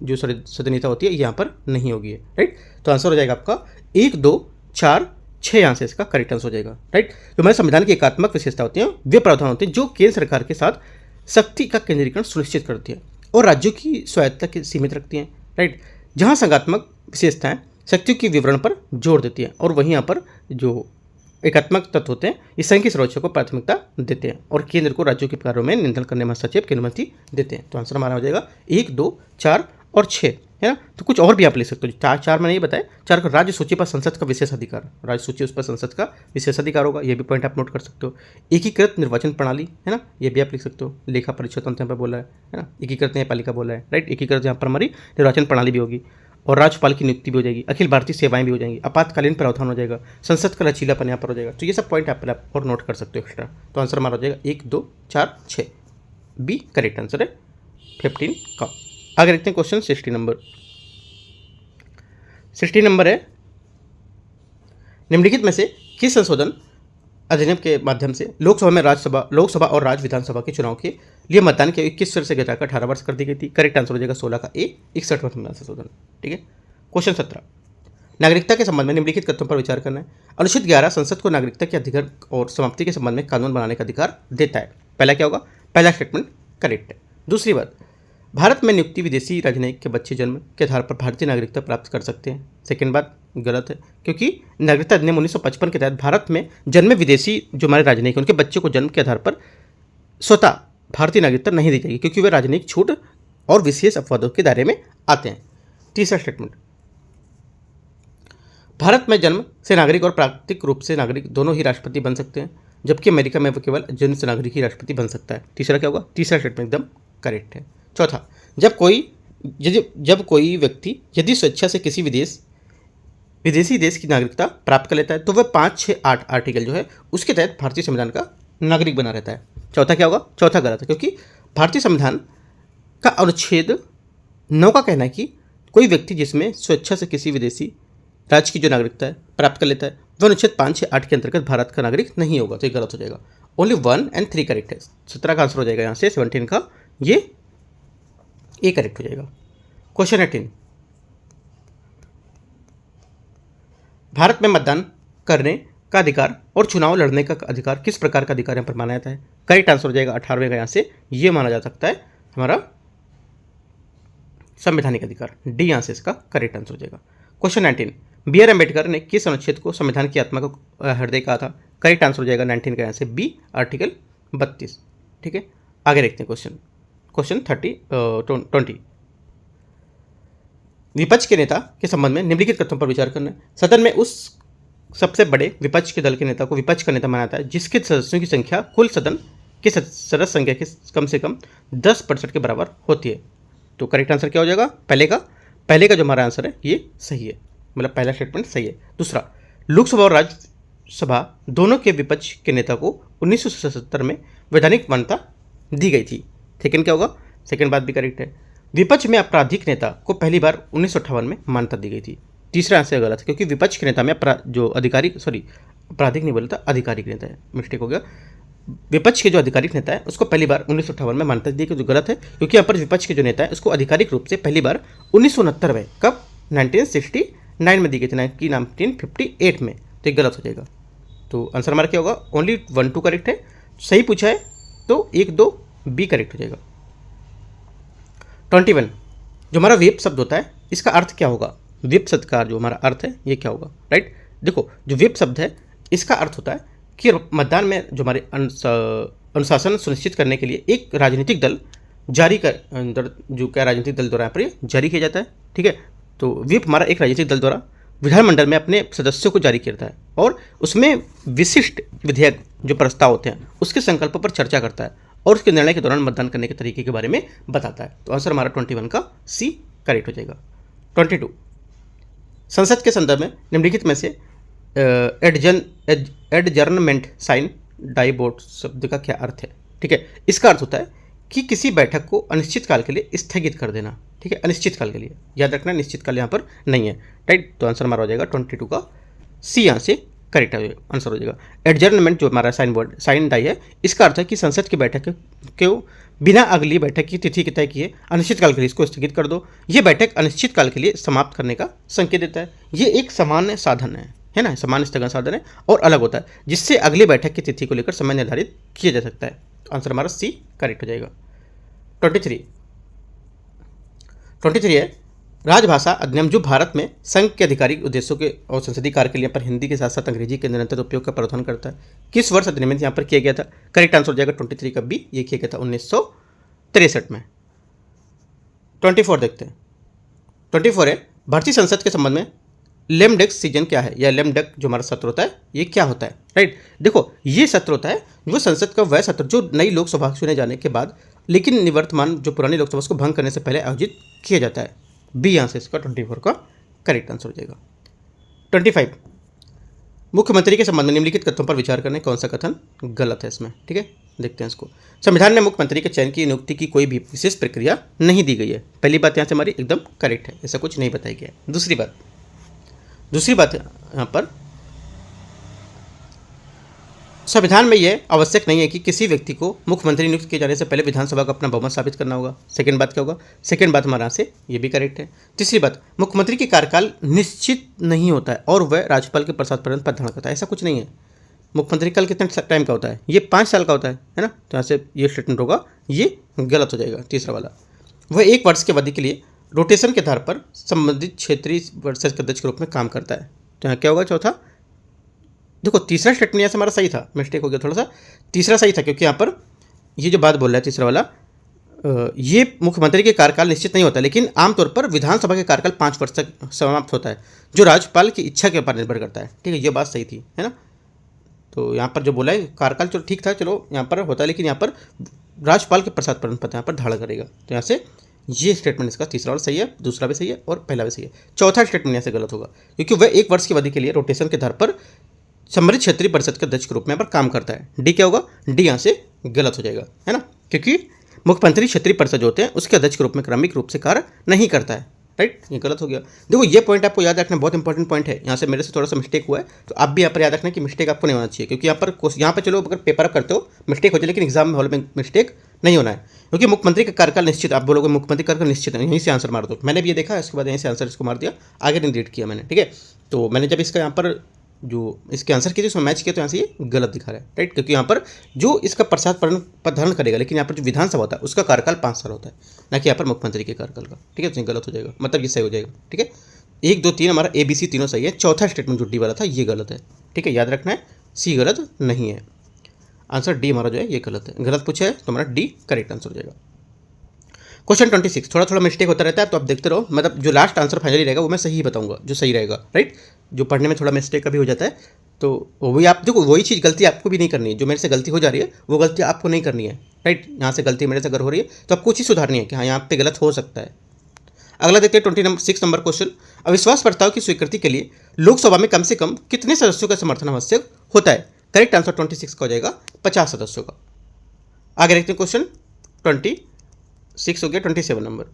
जो सदनीयता होती है यहाँ पर नहीं होगी। राइट, तो आंसर हो जाएगा आपका 1, 2, 4, 6 यहाँ से इसका करेक्ट आंसर हो जाएगा। राइट, जो हमारे संविधान की एकात्मक विशेषता होती हैं वे प्रावधान होते हैं जो केंद्र सरकार के साथ शक्ति का केंद्रीकरण सुनिश्चित करती है और राज्यों की स्वायत्तता की सीमित रखती हैं। राइट, जहाँ संघात्मक विशेषताएं शक्तियों के विवरण पर जोर देती हैं और वहीं यहाँ पर जो एकात्मक तत्व होते हैं ये संघ की सर्वोच्च को प्राथमिकता देते हैं और केंद्र को राज्यों के कार्यों में नियंत्रण करने में हस्तक्षेप की अनुमति देते हैं। तो आंसर हमारा हो जाएगा 1, 2, 4 और 6 है ना। तो कुछ और भी आप ले सकते हो, 4 4 मैंने ये बताया। 4 का राज्य सूची पर संसद का विशेष अधिकार, राज्य सूची उस पर संसद का विशेष अधिकार होगा, ये भी पॉइंट आप नोट कर सकते हो। एकीकृत निर्वाचन प्रणाली है ना, ये भी आप लिख सकते हो। लेखा परीक्षा तंत्र यहाँ पर बोला है ना, एकीकृत न्यायपालिका बोला है, राइट। एकीकृत यहाँ पर हमारी निर्वाचन प्रणाली भी होगी, और राज्यपाल की नियुक्ति भी हो जाएगी, अखिल भारतीय सेवाएं भी हो जाएंगी, आपातकालीन प्रावधान हो जाएगा, संसद का लचीलापन यहाँ पर हो जाएगा। तो ये सब पॉइंट आप और नोट कर सकते हो एक्स्ट्रा। तो आंसर हमारा हो जाएगा 1 2 4 6, बी करेक्ट आंसर है 15 का। आगे देखते हैं क्वेश्चन 60 नंबर। 60 नंबर है, निम्नलिखित में से किस संशोधन अधिनियम के माध्यम से लोकसभा और राज्य विधानसभा के चुनाव के लिए मतदान की आयु 21 वर्ष से घटाकर 18 वर्ष कर दी गई थी। करेक्ट आंसर हो जाएगा 16 का ए, 61वां संविधान संशोधन। ठीक है। क्वेश्चन 17, नागरिकता के संबंध में निम्नलिखित तथ्यों पर विचार करना है। अनुच्छेद 11 संसद को नागरिकता के अधिकार और समाप्ति के संबंध में कानून बनाने का अधिकार देता है। पहला क्या होगा, पहला स्टेटमेंट करेक्ट है। दूसरी बात, भारत में नियुक्ति विदेशी राजनयिक के बच्चे जन्म के आधार पर भारतीय नागरिकता प्राप्त कर सकते हैं। सेकेंड बात गलत है, क्योंकि नागरिकता अधिनियम 1955 के तहत भारत में जन्मे विदेशी जो हमारे राजनयिक उनके बच्चे को जन्म के आधार पर स्वतः भारतीय नागरिकता नहीं दी जाएगी, क्योंकि वे राजनयिक छूट और विशेष अपवादों के दायरे में आते हैं। तीसरा स्टेटमेंट, भारत में जन्म से नागरिक और प्राकृतिक रूप से नागरिक दोनों ही राष्ट्रपति बन सकते हैं, जबकि अमेरिका में वो केवल जन्म से नागरिक ही राष्ट्रपति बन सकता है। तीसरा क्या होगा, तीसरा स्टेटमेंट एकदम करेक्ट है। चौथा, जब कोई व्यक्ति यदि स्वेच्छा से किसी विदेशी देश की नागरिकता प्राप्त कर लेता है तो वह 5, 6, 8 आर्टिकल जो है उसके तहत भारतीय संविधान का नागरिक बना रहता है। चौथा क्या होगा, चौथा गलत है, क्योंकि भारतीय संविधान का अनुच्छेद 9 का कहना है कि कोई व्यक्ति जिसमें स्वेच्छा से किसी विदेशी राज्य की जो नागरिकता है प्राप्त कर लेता है वह अनुच्छेद 5, 6, 8 के अंतर्गत भारत का नागरिक नहीं होगा। तो ये गलत हो जाएगा। ओनली 1 और 3 करेक्ट है। 17 का आंसर हो जाएगा यहाँ से 17 का, ये ए करेक्ट हो जाएगा। क्वेश्चन 18, भारत में मतदान करने का अधिकार और चुनाव लड़ने का अधिकार किस प्रकार का अधिकार यहाँ पर माना जाता है। करेक्ट आंसर हो जाएगा 18वें का, यहाँ से ये माना जा सकता है हमारा संवैधानिक अधिकार। डी यहाँ से इसका करेक्ट आंसर हो जाएगा। क्वेश्चन 19, बी आर अम्बेडकर ने किस अनुच्छेद को संविधान की आत्मा का हृदय कहा था। करेक्ट आंसर हो जाएगा 19 का, यहाँ से बी आर्टिकल 32। ठीक है, आगे देखते हैं क्वेश्चन 20, विपक्ष के नेता के संबंध में निम्नलिखित कथनों पर विचार करना है। सदन में उस सबसे बड़े विपक्ष के दल के नेता को विपक्ष का नेता माना जाता है जिसके सदस्यों की संख्या कुल सदन के सदस्य संख्या के कम से कम 10% के बराबर होती है। तो करेक्ट आंसर क्या हो जाएगा, पहले का जो हमारा आंसर है ये सही है, मतलब पहला स्टेटमेंट सही है। दूसरा, लोकसभा और राज्यसभा दोनों के विपक्ष के नेता को 1977 में वैधानिक मान्यता दी गई थी। सेकेंड क्या होगा, सेकेंड बात भी करेक्ट है। विपक्ष में आपराधिक नेता को पहली बार 1958 में मान्यता दी गई थी। तीसरा आंसर गलत है, क्योंकि विपक्ष के नेता में आपराधिक नहीं बोलता, आधिकारिक नेता है, मिस्टेक हो गया। विपक्ष के जो आधिकारिक नेता है उसको पहली बार 1958 में मान्यता दी गई, जो गलत है, क्योंकि यहाँ पर विपक्ष के जो नेता है उसको आधिकारिक रूप से पहली बार 1969 में, कब, 1969 में दी गई थी, 1958 में। तो ये गलत हो जाएगा। तो आंसर हमारा क्या होगा, ओनली 1 2 करेक्ट है। सही पूछा है तो 1 2 बी करेक्ट हो जाएगा। 21, जो हमारा व्हिप शब्द होता है इसका अर्थ क्या होगा। व्हिप शब्द का जो हमारा अर्थ है ये क्या होगा, राइट। देखो, जो व्हिप शब्द है इसका अर्थ होता है कि मतदान में जो हमारे अनुशासन सुनिश्चित करने के लिए एक राजनीतिक दल राजनीतिक दल द्वारा यहाँ पर जारी किया जाता है। ठीक है, तो व्हिप हमारा एक राजनीतिक दल द्वारा विधानमंडल में अपने सदस्यों को जारी करता है और उसमें विशिष्ट विधेयक जो प्रस्ताव होते हैं उसके संकल्पों पर चर्चा करता है और उसके निर्णय के दौरान मतदान करने के तरीके के बारे में बताता है। तो आंसर हमारा 21 का सी करेक्ट हो जाएगा। 22, संसद के संदर्भ में निम्नलिखित में से एडजर्नमेंट साइन डाइबोट शब्द का क्या अर्थ है। ठीक है, इसका अर्थ होता है कि किसी बैठक को अनिश्चित काल के लिए स्थगित कर देना। ठीक है, अनिश्चित काल के लिए, याद रखना निश्चित काल यहाँ पर नहीं है, राइट। तो आंसर हमारा हो जाएगा 22 का सी, यहाँ से करेक्ट आंसर हो जाएगा। एडजर्नमेंट जो हमारा साइन डाई है इसका अर्थ है कि संसद की बैठक को बिना अगली बैठक की तिथि तय किए अनिश्चित काल के लिए इसको स्थगित कर दो। ये बैठक अनिश्चित काल के लिए समाप्त करने का संकेत देता है। ये एक सामान्य साधन है ना, सामान्य स्थगन साधन है और अलग होता है, जिससे अगली बैठक की तिथि को लेकर समय निर्धारित किया जा सकता है। तो आंसर हमारा सी करेक्ट हो जाएगा। 23 है, राजभाषा अधिनियम जो भारत में संघ के आधिकारिक उद्देश्यों के और संसदीय कार्य के लिए पर हिंदी के साथ साथ अंग्रेजी के निरंतर उपयोग का प्रावधान करता है, किस वर्ष अधिनियम यहाँ पर किया गया था। करेक्ट आंसर हो जाएगा 23 का बी, ये किया गया था 1963 में। 24 देखते हैं, 24 है, भारतीय संसद के संबंध में लेमडेक सीजन क्या है, या लेमडेक जो हमारा सत्र होता है ये क्या होता है, राइट। देखो ये सत्र होता है वो संसद का वह सत्र जो नई लोकसभा चुने जाने के बाद लेकिन निवर्तमान जो पुरानी लोकसभा उसको भंग करने से पहले आयोजित किया जाता है। बी यहाँ से इसका 24 का करेक्ट आंसर हो जाएगा। 25, मुख्यमंत्री के संबंध में निम्नलिखित कथनों पर विचार करने, कौन सा कथन गलत है इसमें, ठीक है, देखते हैं इसको। संविधान में मुख्यमंत्री के चयन की नियुक्ति की कोई भी विशेष प्रक्रिया नहीं दी गई है। पहली बात यहाँ से हमारी एकदम करेक्ट है, ऐसा कुछ नहीं बताया गया है। दूसरी बात यहाँ पर संविधान में यह आवश्यक नहीं है कि किसी व्यक्ति को मुख्यमंत्री नियुक्त किए जाने से पहले विधानसभा को अपना बहुमत साबित करना होगा। सेकंड बात क्या होगा, सेकंड बात हमारे यहाँ से ये भी करेक्ट है। तीसरी बात, मुख्यमंत्री की कार्यकाल निश्चित नहीं होता है और वह राज्यपाल के प्रसाद पर्यंत पद धारण करता है, ऐसा कुछ नहीं है। मुख्यमंत्री काल कितने टाइम का होता है, ये 5 साल का होता है ना, तो यहाँ से ये स्टेटमेंट होगा ये गलत हो जाएगा। तीसरा वाला, वह 1 वर्ष की अवधि के लिए रोटेशन के आधार पर संबंधित क्षेत्रीय वर्षज के अध्यक्ष के रूप में काम करता है, तो यहाँ क्या होगा चौथा। देखो तीसरा स्टेटमेंट यहाँ से हमारा सही था, मिस्टेक हो गया थोड़ा सा, तीसरा सही था क्योंकि यहाँ पर ये जो बात बोल रहा है तीसरा वाला, ये मुख्यमंत्री के कार्यकाल निश्चित नहीं होता, लेकिन आमतौर पर विधानसभा के कार्यकाल 5 वर्ष तक समाप्त होता है, जो राज्यपाल की इच्छा के ऊपर निर्भर करता है, ठीक है, ये बात सही थी, है ना। तो यहाँ पर जो बोला है कार्यकाल चलो ठीक था, चलो यहाँ पर होता है, लेकिन यहाँ पर राज्यपाल के प्रसाद पर्यंत पद यहाँ पर धारण करेगा, तो यहाँ से ये स्टेटमेंट इसका तीसरा वाला सही है, दूसरा भी सही है और पहला भी सही है। चौथा स्टेटमेंट यहाँ से गलत होगा क्योंकि वह 1 वर्ष की अवधि के लिए रोटेशन के आधार पर संबंधित क्षेत्रीय परिषद के अध्यक्ष के रूप में यहाँ पर काम करता है। डी क्या होगा, डी यहाँ से गलत हो जाएगा, है ना, क्योंकि मुख्यमंत्री क्षेत्रीय परिषद जो होते हैं उसके अध्यक्ष के रूप में क्रमिक रूप से कार्य नहीं करता है, राइट, ये गलत हो गया। देखो ये पॉइंट आपको याद रखना बहुत इंपॉर्टेंट पॉइंट है, यहाँ से मेरे से थोड़ा सा मिस्टेक हुआ है, तो आप भी यहाँ पर याद रखना कि मिस्टेक आपको नहीं होना चाहिए, क्योंकि यहाँ पर चलो अगर पेपर आप करते हो मिस्टेक हो जाए, लेकिन एग्जाम हॉल में मिस्टेक नहीं होना है, क्योंकि मुख्यमंत्री का कार्यकाल निश्चित, आप बोलोगे मुख्यमंत्री कार्यकाल निश्चित है, यहीं से आंसर मार दो। मैंने भी ये देखा, इसके बाद यहीं से आंसर इसको मार दिया, आगे नहीं रीड किया मैंने, ठीक है। तो मैंने जब इसका यहाँ पर जो इसके आंसर किए उसमें मैच किया तो यहाँ से ये गलत दिखा रहा है, राइट, क्योंकि यहाँ पर जो इसका प्रसाद पद धारण करेगा, लेकिन यहाँ पर जो विधानसभा होता है उसका कार्यकाल 5 साल होता है, ना कि यहाँ पर मुख्यमंत्री के कार्यकाल का, ठीक है, तो गलत हो जाएगा, मतलब ये सही हो जाएगा, ठीक है। 1 2 3 हमारा ABC तीनों सही है, चौथा स्टेटमेंट जो डी वाला था ये गलत है, ठीक है, याद रखना है, सी गलत नहीं है, आंसर डी हमारा जो है ये गलत है, गलत पूछा है तो हमारा डी करेक्ट आंसर हो जाएगा। क्वेश्चन 26, थोड़ा थोड़ा मिस्टेक होता रहता है, तो आप देखते रहो, मतलब जो लास्ट आंसर फाइनली रहेगा वो मैं सही बताऊंगा, जो सही रहेगा, राइट, जो पढ़ने में थोड़ा मिस्टेक कभी हो जाता है, तो वही आप देखो, वही चीज़ गलती आपको भी नहीं करनी है, जो मेरे से गलती हो जा रही है वो गलती आपको नहीं करनी है, राइट, यहाँ से गलती मेरे से अगर हो रही है तो आपको कुछ ही सुधारनी है कि हाँ यहाँ पे गलत हो सकता है। अगला देखते हैं 26 नंबर क्वेश्चन, अविश्वास प्रस्ताव की स्वीकृति के लिए लोकसभा में कम से कम कितने सदस्यों का समर्थन आवश्यक होता है। करेक्ट आंसर 26 का हो जाएगा 50 सदस्यों का। आगे देखते हैं क्वेश्चन 26 हो गया। 27 नंबर,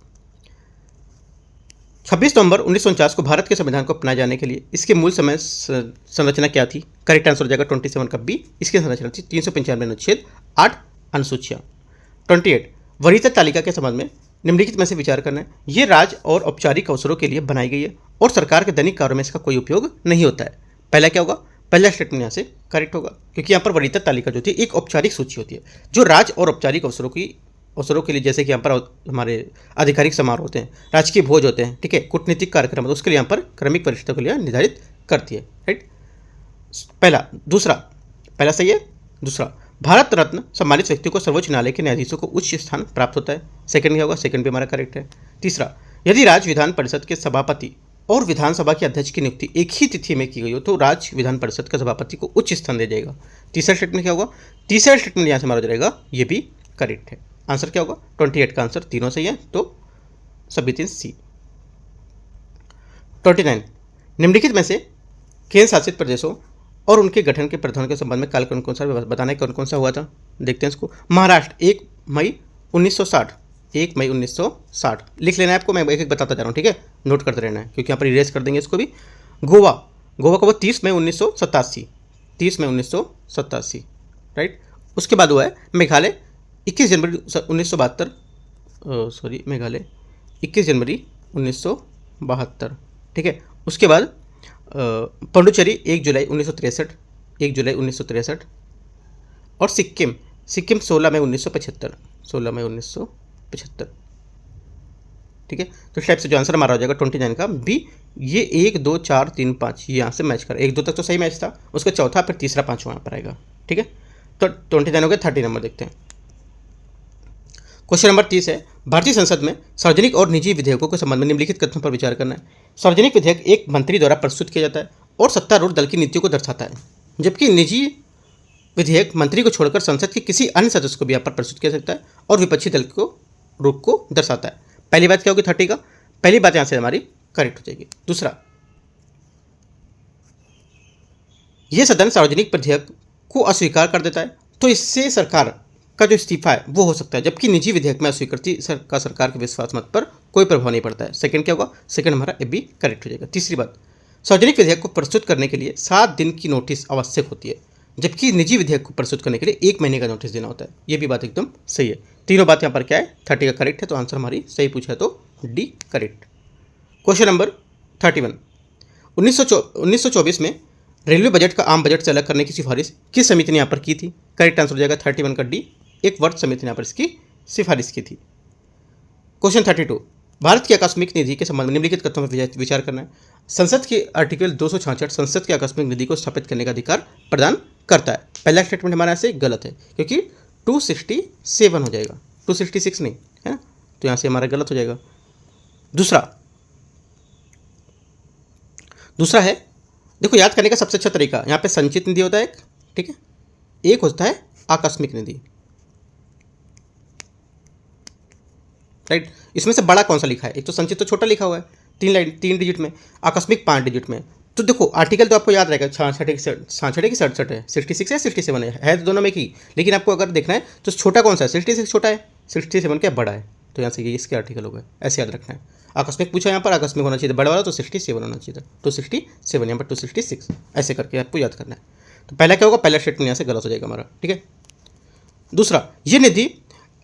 26 नवंबर 1949 को भारत के संविधान को अपनाए जाने के लिए इसके मूल समय संरचना क्या थी। करेक्ट आंसर हो जाएगा 27 का बी, इसकी संरचना थी 395 अनुच्छेद 8 अनुसूचियाँ। 28 वरीयता तालिका के संबंध में निम्नलिखित में से विचार करना है। ये राज्य और औपचारिक अवसरों के लिए बनाई गई है और सरकार के दैनिक कार्यों में इसका कोई उपयोग नहीं होता है। पहला क्या होगा, पहला स्टेटमेंट यहाँ से करेक्ट होगा क्योंकि यहाँ पर वरीयता तालिका जो थी एक औपचारिक सूची होती है जो राज्य और औपचारिक अवसरों के लिए, जैसे कि यहाँ पर हमारे आधिकारिक समारोह होते हैं, राजकीय भोज होते हैं, ठीक है, कूटनीतिक कार्यक्रम होते हैं, उसके लिए यहाँ पर क्रमिक वरिष्ठता के लिए निर्धारित करती है, राइट। पहला सही है। दूसरा, भारत रत्न सम्मानित व्यक्ति को सर्वोच्च न्यायालय के न्यायाधीशों को उच्च स्थान प्राप्त होता है। सेकंड क्या होगा, सेकंड भी हमारा करेक्ट है। तीसरा, यदि राज्य विधान परिषद के सभापति और विधानसभा के अध्यक्ष की नियुक्ति एक ही तिथि में की गई हो तो राज्य विधान परिषद का सभापति को उच्च स्थान दे जाएगा। तीसरा स्टेटमेंट क्या होगा, तीसरा स्टेटमेंट यहाँ से हमारा जाएगा, ये भी करेक्ट है। आंसर क्या होगा, 28 का आंसर तीनों सही है, तो सभी 3 सी। 29 निम्नलिखित में से केंद्र शासित प्रदेशों और उनके गठन के प्रावधानों के संबंध में काल कौन कौन सा बताना है, कौन कौन सा हुआ था, देखते हैं इसको। महाराष्ट्र 1 मई 1960, 1 मई 1960 लिख लेना है आपको, मैं एक एक बताता जा रहा हूँ, ठीक है, नोट करते रहना है क्योंकि यहाँ पर इरेज कर देंगे इसको भी। गोवा का वो 30 मई 1987, 30 मई 1987, राइट। उसके बाद हुआ है मेघालय 21 जनवरी 1972, मेघालय 21 जनवरी 1972, ठीक है। उसके बाद पुडुचेरी 1 जुलाई 1963, 1 जुलाई 1963 और सिक्किम 16 मई 1975, 16 मई 1975, ठीक है। तो इस टाइप से जो आंसर हमारा हो जाएगा 29 का बी, ये 1 2 4 3 5 ये यहाँ से मैच कर, 1 2 तक तो सही मैच था, उसका चौथा फिर तीसरा पाँचवा यहाँ पर आएगा, ठीक है। तो 29 हो गया। 30 नंबर देखते हैं। क्वेश्चन नंबर 30 है, भारतीय संसद में सार्वजनिक और निजी विधेयकों के संबंध में निम्नलिखित कथनों पर विचार करना है। सार्वजनिक विधेयक एक मंत्री द्वारा प्रस्तुत किया जाता है और सत्तारूढ़ दल की नीतियों को दर्शाता है, जबकि निजी विधेयक मंत्री को छोड़कर संसद के किसी अन्य सदस्य को भी यहाँ पर प्रस्तुत किया जा सकता है और विपक्षी दल को रुख को दर्शाता है। पहली बात क्या होगी 30 का, पहली बात यहाँ से हमारी करेक्ट हो जाएगी। दूसरा, यह सदन सार्वजनिक विधेयक को अस्वीकार कर देता है तो इससे सरकार का जो इस्तीफा है वो हो सकता है, जबकि निजी विधेयक में अस्वीकृति का सरकार के विश्वास मत पर कोई प्रभाव नहीं पड़ता है। सेकंड क्या होगा, सेकंड हमारा ए बी करेक्ट हो जाएगा। तीसरी बात, सार्वजनिक विधेयक को प्रस्तुत करने के लिए 7 दिन की नोटिस आवश्यक होती है, जबकि निजी विधेयक को प्रस्तुत करने के लिए 1 महीने का नोटिस देना होता है। ये भी बात एकदम सही है। तीनों बात यहाँ पर क्या है, 30 का करेक्ट है, तो आंसर हमारी सही पूछा है तो डी करेक्ट। क्वेश्चन नंबर 31, 1924 में रेलवे बजट का आम बजट से अलग करने की सिफारिश किस समिति ने यहाँ पर की थी? करेक्ट आंसर हो जाएगा 31 का डी, एक वर्ष समिति ने यहाँ पर इसकी सिफारिश की थी। क्वेश्चन 32, भारत की आकस्मिक निधि के संबंध में निम्नलिखित कथनों पर विचार करना है। संसद के आर्टिकल 266 संसद की आकस्मिक निधि को स्थापित करने का अधिकार प्रदान करता है। पहला स्टेटमेंट हमारे यहाँ से गलत है क्योंकि 267 हो जाएगा, 266 नहीं है ना, तो यहाँ से हमारा गलत हो जाएगा। दूसरा है, देखो याद करने का सबसे अच्छा तरीका, यहाँ पे संचित निधि होता है एक, ठीक है, एक होता है आकस्मिक निधि, राइट। इसमें से बड़ा कौन सा लिखा है? एक तो संचित तो छोटा लिखा हुआ है 3 डिजिट में, आकस्मिक 5 डिजिट में। तो देखो आर्टिकल तो आपको याद रहेगा 66 की 67 है, 66 है 67 है तो दोनों में की, लेकिन आपको अगर देखना है तो छोटा कौन सा है? 66 छोटा है, 67 क्या बड़ा है, तो यहाँ से ये इसके आर्टिकल हो गए, ऐसे याद रखना है। आकस्मिक पूछा यहाँ पर, आकस्मिक होना चाहिए बड़ा वाला, तो 67 होना चाहिए, 267 यहाँ पर 266, ऐसे करके आपको याद करना है। तो पहला क्या होगा, पहला स्टेटमेंट यहाँ से गलत हो जाएगा हमारा, ठीक है। दूसरा, ये निधि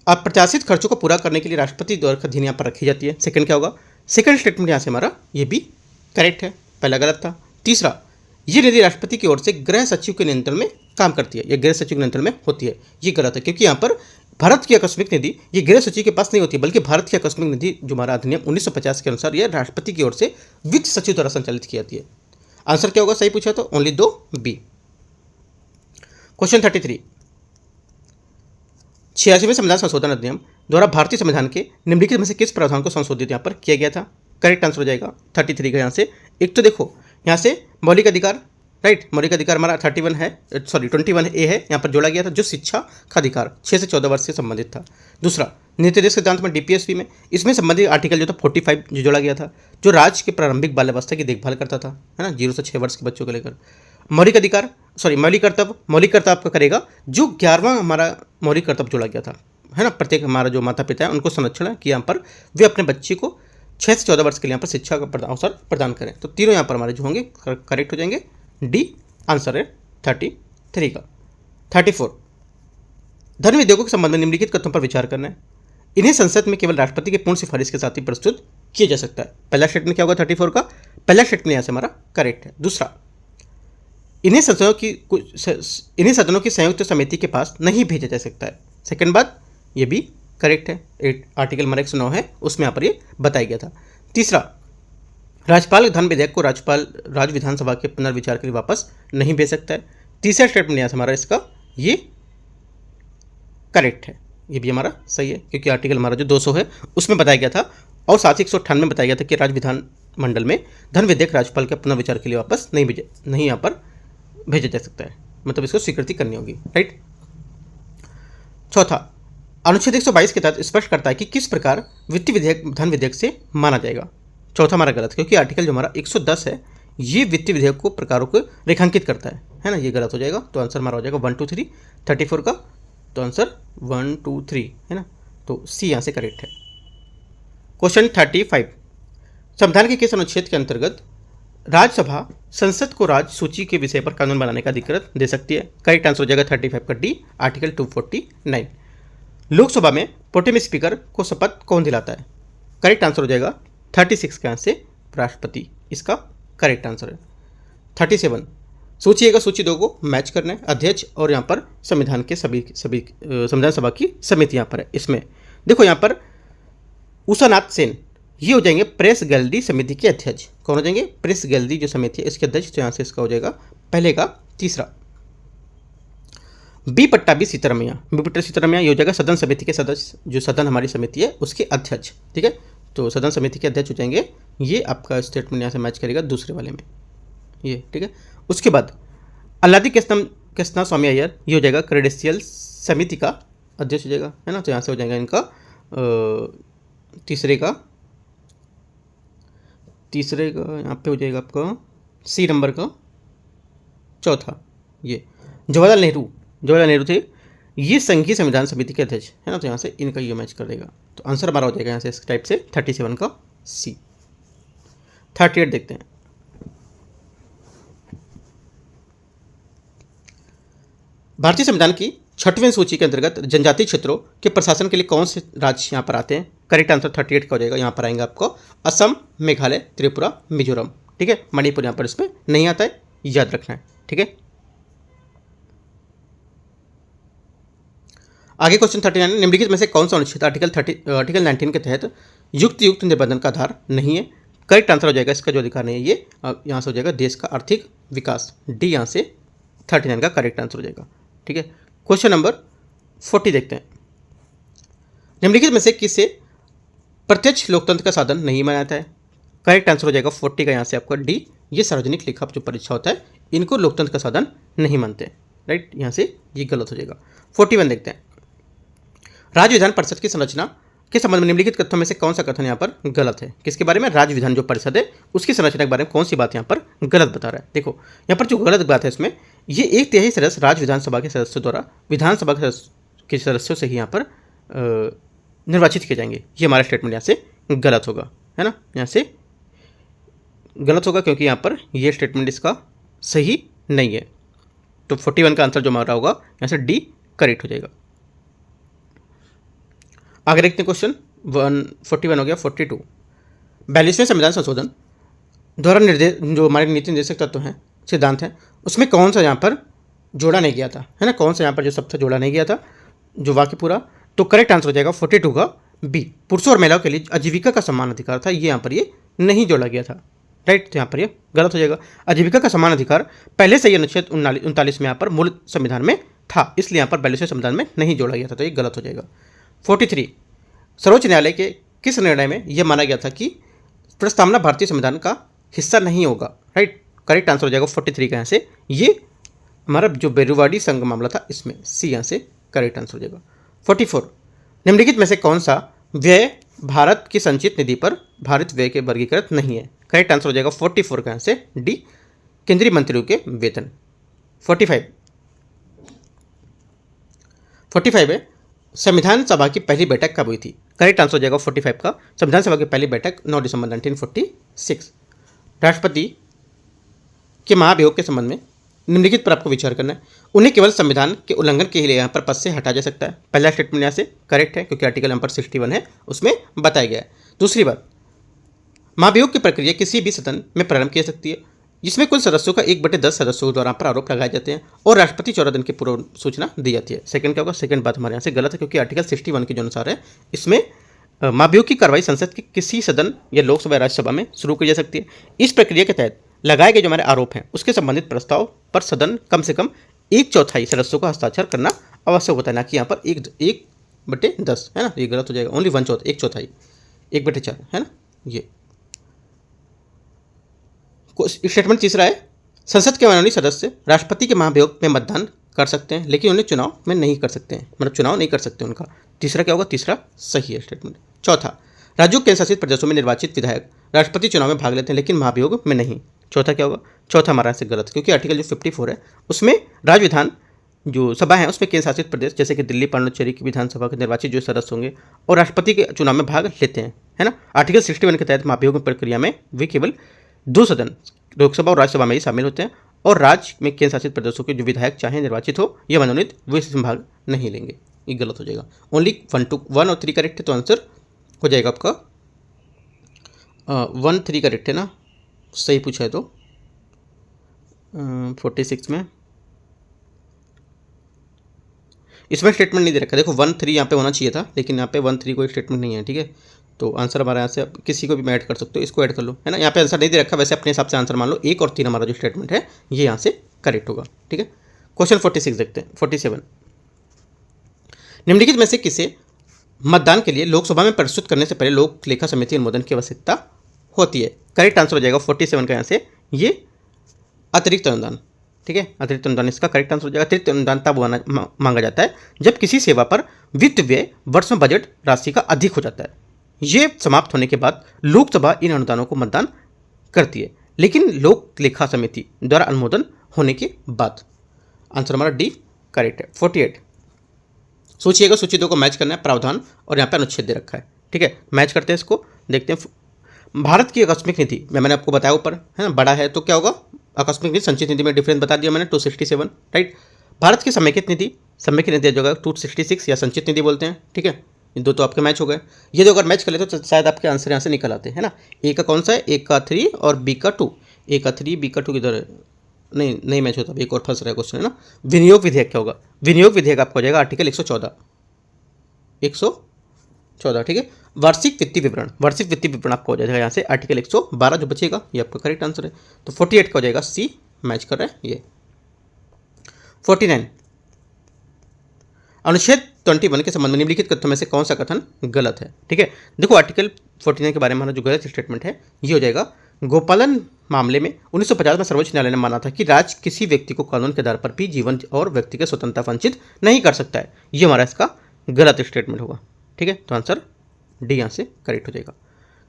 अप्रत्याशित खर्चों को पूरा करने के लिए राष्ट्रपति द्वारा अधीन यहाँ पर रखी जाती है। सेकंड क्या होगा, सेकंड स्टेटमेंट यहाँ से हमारा ये भी करेक्ट है, पहला गलत था। तीसरा, ये निधि राष्ट्रपति की ओर से गृह सचिव के नियंत्रण में काम करती है, ये गृह सचिव के नियंत्रण में होती है, ये गलत है क्योंकि यहाँ पर भारत की आकस्मिक निधि ये गृह सचिव के पास नहीं होती, बल्कि भारत की आकस्मिक निधि जो हमारा अधिनियम 1950 के अनुसार यह राष्ट्रपति की ओर से वित्त सचिव द्वारा संचालित की जाती है। आंसर क्या होगा, सही पूछा तो ओनली 2 बी। क्वेश्चन 33, 86वें संविधान संशोधन अधिनियम द्वारा भारतीय संविधान के निम्नलिखित में से किस प्रावधान को संशोधित यहाँ पर किया गया था? करेक्ट आंसर हो जाएगा 33 का यहाँ से। एक तो देखो यहाँ से मौलिक अधिकार, राइट, मौलिक अधिकार हमारा 21 है, सॉरी 21 ए है, यहाँ पर जोड़ा गया था जो शिक्षा का अधिकार 6 से 14 वर्ष से संबंधित था। दूसरा, नीति निर्देश सिद्धांत में डीपीएसपी में इसमें संबंधित आर्टिकल जो था 45 जो जोड़ा गया था, जो राज्य के प्रारंभिक बाल्यावस्था की देखभाल करता था, है ना, 0 से 6 वर्ष के बच्चों को लेकर। मौलिक अधिकार, सॉरी मौलिक कर्तव्य आपका करेगा जो 11वां हमारा मौलिक कर्तव्य जोड़ा गया था, है ना, प्रत्येक हमारा जो माता पिता है उनको संरक्षण है कि यहाँ पर वे अपने बच्चे को 6 से 14 वर्ष के लिए यहाँ पर शिक्षा का अवसर प्रदान करें। तो तीनों यहाँ पर हमारे जो होंगे करेक्ट हो जाएंगे, डी आंसर है 33 का। 34, धन विधेयकों के संबंध में निम्नलिखित कथनों पर विचार करना है। इन्हें संसद में केवल राष्ट्रपति के पूर्ण सिफारिश के साथ ही प्रस्तुत किया जा सकता है। पहला स्टेटमेंट क्या होगा 34 का, पहला स्टेटमेंट यहाँ से हमारा करेक्ट है। दूसरा, इन्हें सदनों की संयुक्त समिति के पास नहीं भेजा जा सकता है। सेकंड बात ये भी करेक्ट है, आर्टिकल हमारा 109 है उसमें यहाँ पर ये बताया गया था। तीसरा, राज्यपाल धन विधेयक को राज्य विधानसभा के पुनर्विचार के लिए वापस नहीं भेज सकता है। तीसरा स्टेटमेंट यहाँ से हमारा इसका ये करेक्ट है, ये भी हमारा सही है क्योंकि आर्टिकल हमारा जो 200 है उसमें बताया गया था और साथ ही 198 में बताया गया था कि राज्य विधान मंडल में धन विधेयक राज्यपाल के पुनर्विचार के लिए वापस नहीं यहाँ पर भेजा जा सकता है, मतलब इसको स्वीकृति करनी होगी, राइट। चौथा, अनुच्छेद 122 के तहत स्पष्ट करता है कि किस प्रकार वित्तीय विधेयक धन विधेयक से माना जाएगा। चौथा हमारा गलत क्योंकि आर्टिकल जो हमारा 110 है ये वित्तीय विधेयक को प्रकारों को रेखांकित करता है ना, ये गलत हो जाएगा। तो आंसर हमारा हो जाएगा 1 2 3 34 का, तो आंसर 1 2 3 है ना, तो सी यहाँ से करेक्ट है। क्वेश्चन 35, संविधान के किस अनुच्छेद के अंतर्गत राज्यसभा संसद को राज्य सूची के विषय पर कानून बनाने का अधिकार दे सकती है? करेक्ट आंसर हो जाएगा 35 का डी, आर्टिकल 249। लोकसभा में प्रोटेम स्पीकर को शपथ कौन दिलाता है? करेक्ट आंसर हो जाएगा 36 के यहाँ से राष्ट्रपति, इसका करेक्ट आंसर है। 37, सोचिएगा सूची 2 को मैच करना है, अध्यक्ष और यहाँ पर संविधान के सभी संविधान सभा की समिति यहाँ पर है। इसमें देखो यहाँ पर उषानाथ सेन ये हो जाएंगे प्रेस गैलरी समिति के अध्यक्ष। कौन हो जाएंगे? प्रेस गैलरी जो समिति है इसके अध्यक्ष, तो यहाँ से इसका हो जाएगा पहले का तीसरा। बी पट्टा बी सीतारमैया, बी पट्टा सीतारमैया ये हो जाएगा सदन समिति के सदस्य, जो सदन हमारी समिति है उसके अध्यक्ष, ठीक है। तो सदन समिति के अध्यक्ष हो जाएंगे, ये आपका स्टेटमेंट यहाँ से मैच करेगा दूसरे वाले में, ये ठीक है। उसके बाद अल्लादी कृष्णा स्वामी अय्यर, ये हो जाएगा क्रेडेंशियल समिति का अध्यक्ष हो जाएगा, है ना। तो यहाँ से हो जाएगा इनका तीसरे का यहाँ पे हो जाएगा आपका सी नंबर का चौथा, ये जवाहरलाल नेहरू थे, ये संघीय संविधान समिति के अध्यक्ष, है ना। तो यहाँ से इनका ये मैच कर देगा। तो आंसर हमारा हो जाएगा यहाँ से इस टाइप से 37 का सी। 38 देखते हैं। भारतीय संविधान की 6वीं सूची के अंतर्गत जनजातीय क्षेत्रों के प्रशासन के लिए कौन से राज्य यहाँ पर आते हैं? करेक्ट आंसर 38 का हो जाएगा। यहाँ पर आएंगे आपको असम, मेघालय, त्रिपुरा, मिजोरम, ठीक है। मणिपुर यहाँ पर इसमें नहीं आता है, याद रखना है, ठीक है। आगे क्वेश्चन 39, निम्नलिखित में से कौन सा अनुच्छेद आर्टिकल 19 के तहत युक्त निबंधन का आधार नहीं है? करेक्ट आंसर हो जाएगा, इसका जो अधिकार नहीं है ये यहाँ से हो जाएगा देश का आर्थिक विकास, डी यहाँ से 39 का करेक्ट आंसर हो जाएगा, ठीक है। क्वेश्चन नंबर 40 देखते हैं। निम्नलिखित में से किसे प्रत्यक्ष लोकतंत्र का साधन नहीं माना जाता है? करेक्ट आंसर हो जाएगा 40 का यहाँ से आपका डी, ये सार्वजनिक लेखा जो परीक्षा होता है इनको लोकतंत्र का साधन नहीं मानते, राइट। यहाँ से ये गलत हो जाएगा। 41 देखते हैं। राज्य विधान परिषद की संरचना के संबंध में निम्नलिखित कथनों में से कौन सा कथन यहाँ पर गलत है? किसके बारे में? राज्य विधान जो परिषद है उसकी संरचना के बारे में कौन सी बात यहाँ पर गलत बता रहा है? देखो यहाँ पर जो गलत बात है इसमें, ये 1/3 सदस्य राज्य विधानसभा के सदस्यों द्वारा विधानसभा के सदस्यों से ही यहाँ पर निर्वाचित किए जाएंगे। ये हमारा स्टेटमेंट यहाँ से गलत होगा, है ना। यहाँ से गलत होगा क्योंकि यहाँ पर ये स्टेटमेंट इसका सही नहीं है। तो 41 का आंसर जो हमारा होगा यहाँ से डी करेक्ट हो जाएगा। आगे देखते हैं क्वेश्चन 41 हो गया। 42, 42वें संविधान संशोधन द्वारा जो हमारे नीति निर्देशक तत्व हैं, सिद्धांत हैं, उसमें कौन सा यहाँ पर जोड़ा नहीं गया था, है ना। कौन सा यहाँ पर जो शब्द जोड़ा नहीं गया था, जो वाक्य पूरा, तो करेक्ट आंसर हो जाएगा 42 का बी। पुरुषों और महिलाओं के लिए आजीविका का समान अधिकार था, ये यहाँ पर ये नहीं जोड़ा गया था, राइट। तो यहाँ पर ये गलत हो जाएगा। आजीविका का समान अधिकार पहले से ही अनुच्छेद 39 में यहाँ पर मूल संविधान में था, इसलिए यहाँ पर 42वें संविधान में नहीं जोड़ा गया था, तो ये गलत हो जाएगा। 43, सर्वोच्च न्यायालय के किस निर्णय में यह माना गया था कि प्रस्तावना भारतीय संविधान का हिस्सा नहीं होगा, राइट। करेक्ट आंसर हो जाएगा 43 का यहाँ से, ये हमारा जो बेरुवाड़ी संघ मामला था इसमें, सी यहाँ से करेक्ट आंसर हो जाएगा। 44, निम्नलिखित में से कौन सा व्यय भारत की संचित निधि पर भारित व्यय के वर्गीकृत नहीं है? करेक्ट आंसर हो जाएगा 44 का यहाँ से डी, केंद्रीय मंत्रियों के वेतन। 45 है, संविधान सभा की पहली बैठक कब हुई थी? करेक्ट आंसर हो जाएगा 45 का, संविधान सभा की पहली बैठक 9 दिसंबर 1946। राष्ट्रपति के महाभियोग के संबंध में निम्नलिखित पर आपको विचार करना है। उन्हें केवल संविधान के उल्लंघन के लिए यहाँ पर पद से हटाया जा सकता है। पहला स्टेटमेंट यहाँ से करेक्ट है क्योंकि आर्टिकल नंबर 61 है उसमें बताया गया है। दूसरी बात, महाभियोग की प्रक्रिया किसी भी सदन में प्रारंभ की जा सकती है जिसमें कुल सदस्यों का 1/10 सदस्यों द्वारा पर आरोप लगाए जाते हैं और राष्ट्रपति 14 दिन की पूर्व सूचना दी जाती है। सेकंड क्या होगा? सेकंड बात हमारे यहाँ से गलत है क्योंकि आर्टिकल 61 के जो अनुसार है इसमें महाभियोग की कार्रवाई संसद के किसी सदन या लोकसभा या राज्यसभा में शुरू की जा सकती है। इस प्रक्रिया के तहत लगाए गए जो हमारे आरोप हैं उसके संबंधित प्रस्ताव पर सदन कम से कम 1/4 सदस्यों का हस्ताक्षर करना आवश्यक होता है, ना कि यहाँ पर 1/10, है ना। ये गलत हो जाएगा। ओनली 1/4, 1/4, 1/4, है ना। ये स्टेटमेंट तीसरा है, संसद के माननीय सदस्य राष्ट्रपति के महाभियोग में मतदान कर सकते हैं लेकिन उन्हें चुनाव में नहीं कर सकते हैं, मतलब चुनाव नहीं कर सकते उनका। तीसरा क्या होगा? तीसरा सही है स्टेटमेंट। चौथा, राज्यों केंद्र शासित प्रदेशों में निर्वाचित विधायक राष्ट्रपति चुनाव में भाग लेते हैं लेकिन महाभियोग में नहीं। चौथा क्या होगा? चौथा हमारा से गलत क्योंकि आर्टिकल जो 54 है उसमें राज्य विधान जो सभा है उसमें केंद्र शासित प्रदेश जैसे कि दिल्ली, पांडिचेरी की विधानसभा के निर्वाचित जो सदस्य होंगे और राष्ट्रपति के चुनाव में भाग लेते हैं, है ना। आर्टिकल 61 के तहत महाभियोग प्रक्रिया में वे केवल 2 सदन लोकसभा और राज्यसभा में ही शामिल होते हैं और राज्य में केंद्र शासित प्रदेशों के जो विधायक चाहे निर्वाचित हो या मनोनीत वे इसमें भाग नहीं लेंगे। ये गलत हो जाएगा। ओनली 1 और 3 करेक्ट है तो आंसर हो जाएगा आपका 1, 3 करेक्ट है ना, सही पूछा है तो 46 में इसमें स्टेटमेंट नहीं दे रखा। देखो 1, 3 यहाँ पे होना चाहिए था लेकिन यहाँ पे 1, 3 कोई स्टेटमेंट नहीं है, ठीक है। तो आंसर हमारे यहाँ से किसी को भी मैं ऐड कर सकते हो, इसको ऐड कर लो, है ना। यहाँ पे आंसर नहीं दे रखा, वैसे अपने हिसाब से आंसर मान लो 1 और 3 हमारा जो स्टेटमेंट है ये यहाँ से करेक्ट होगा, ठीक है। क्वेश्चन 46 देखते हैं, 47। निम्नलिखित में से किसे मतदान के लिए लोकसभा में प्रस्तुत करने से पहले लोक लेखा समिति अनुमोदन की आवश्यकता होती है? करेक्ट आंसर हो जाएगा 47 का यहाँ से ये अतिरिक्त अनुदान। ठीक है, अतिरिक्त अनुदान इसका करेक्ट आंसर हो जाएगा। अतिरिक्त अनुदान तब मांगा जाता है जब किसी सेवा पर वित्त व्यय वर्ष में बजट राशि का अधिक हो जाता है। ये समाप्त होने के बाद लोकसभा इन अनुदानों को मतदान करती है, लेकिन लोक लेखा समिति द्वारा अनुमोदन होने के बाद। आंसर हमारा डी करेक्ट है। 48 सोचिएगा, सूची 2 को मैच करना है, प्रावधान और यहाँ पे अनुच्छेद दे रखा है। ठीक है, मैच करते हैं इसको, देखते हैं। भारत की आकस्मिक निधि मैंने आपको बताया ऊपर है ना, बड़ा है तो क्या होगा आकस्मिक निधि, संचित निधि में डिफरेंस बता दिया मैंने 267 राइट। भारत की समेकित निधि जो है 266 या संचित निधि बोलते हैं। ठीक है, ये दो तो आपके मैच हो गए। ये जो अगर मैच कर ले तो शायद आपके आंसर यहाँ से निकल आते हैं ना। ए का कौन सा है, ए का 3 और बी का 2। ए का 3 बी का 2 किधर है, नहीं मैच होता, एक और फंस रहा है क्वेश्चन है ना। विनियोग विधेयक क्या होगा, विनियोग विधेयक आपको हो जाएगा आर्टिकल 114। ठीक है। वार्षिक वित्तीय विवरण आपको हो जाएगा यहाँ से आर्टिकल 112 जो बचेगा, ये आपका करेक्ट आंसर है। तो 48 का हो जाएगा सी, मैच कर रहा है ये। 49 अनुच्छेद 21 के संबंध में निम्नलिखित कथनों में से कौन सा कथन गलत है? ठीक है, देखो आर्टिकल 49 के बारे में हमारा जो गलत स्टेटमेंट है ये हो जाएगा, गोपालन मामले में 1950 में सर्वोच्च न्यायालय ने माना था कि राज्य किसी व्यक्ति को कानून के आधार पर भी जीवन और व्यक्तिगत स्वतंत्रता वंचित नहीं कर सकता है। ये हमारा इसका गलत स्टेटमेंट होगा। ठीक है, तो आंसर डी यहाँ से करेक्ट हो जाएगा।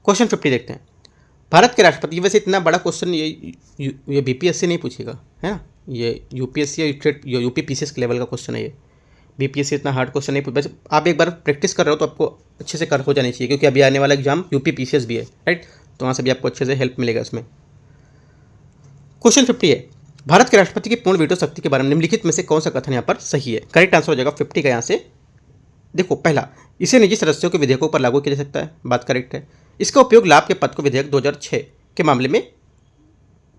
क्वेश्चन 50 देखते हैं। भारत के राष्ट्रपति, वैसे इतना बड़ा क्वेश्चन ये बीपीएससी नहीं पूछेगा है ना, ये यूपीएससी या यूपी पीसीएस के लेवल का क्वेश्चन है ये। बीपीएससी इतना हार्ड क्वेश्चन नहीं पूछ, आप एक बार प्रैक्टिस कर रहे हो तो आपको अच्छे से हो जानी चाहिए, क्योंकि अभी आने वाला एग्जाम यूपी पीसीएस भी है राइट, तो वहाँ से भी आपको अच्छे से हेल्प मिलेगा इसमें। क्वेश्चन 50 है, भारत के राष्ट्रपति की पूर्ण वीटो शक्ति के बारे में निम्नलिखित में से कौन सा कथन यहाँ पर सही है? करेक्ट आंसर हो जाएगा 50 का यहाँ से। देखो पहला, इसे निजी सदस्यों के विधेयकों पर लागू किया जा सकता है, बात करेक्ट है। इसका उपयोग लाभ के पद को विधेयक 2006 के मामले में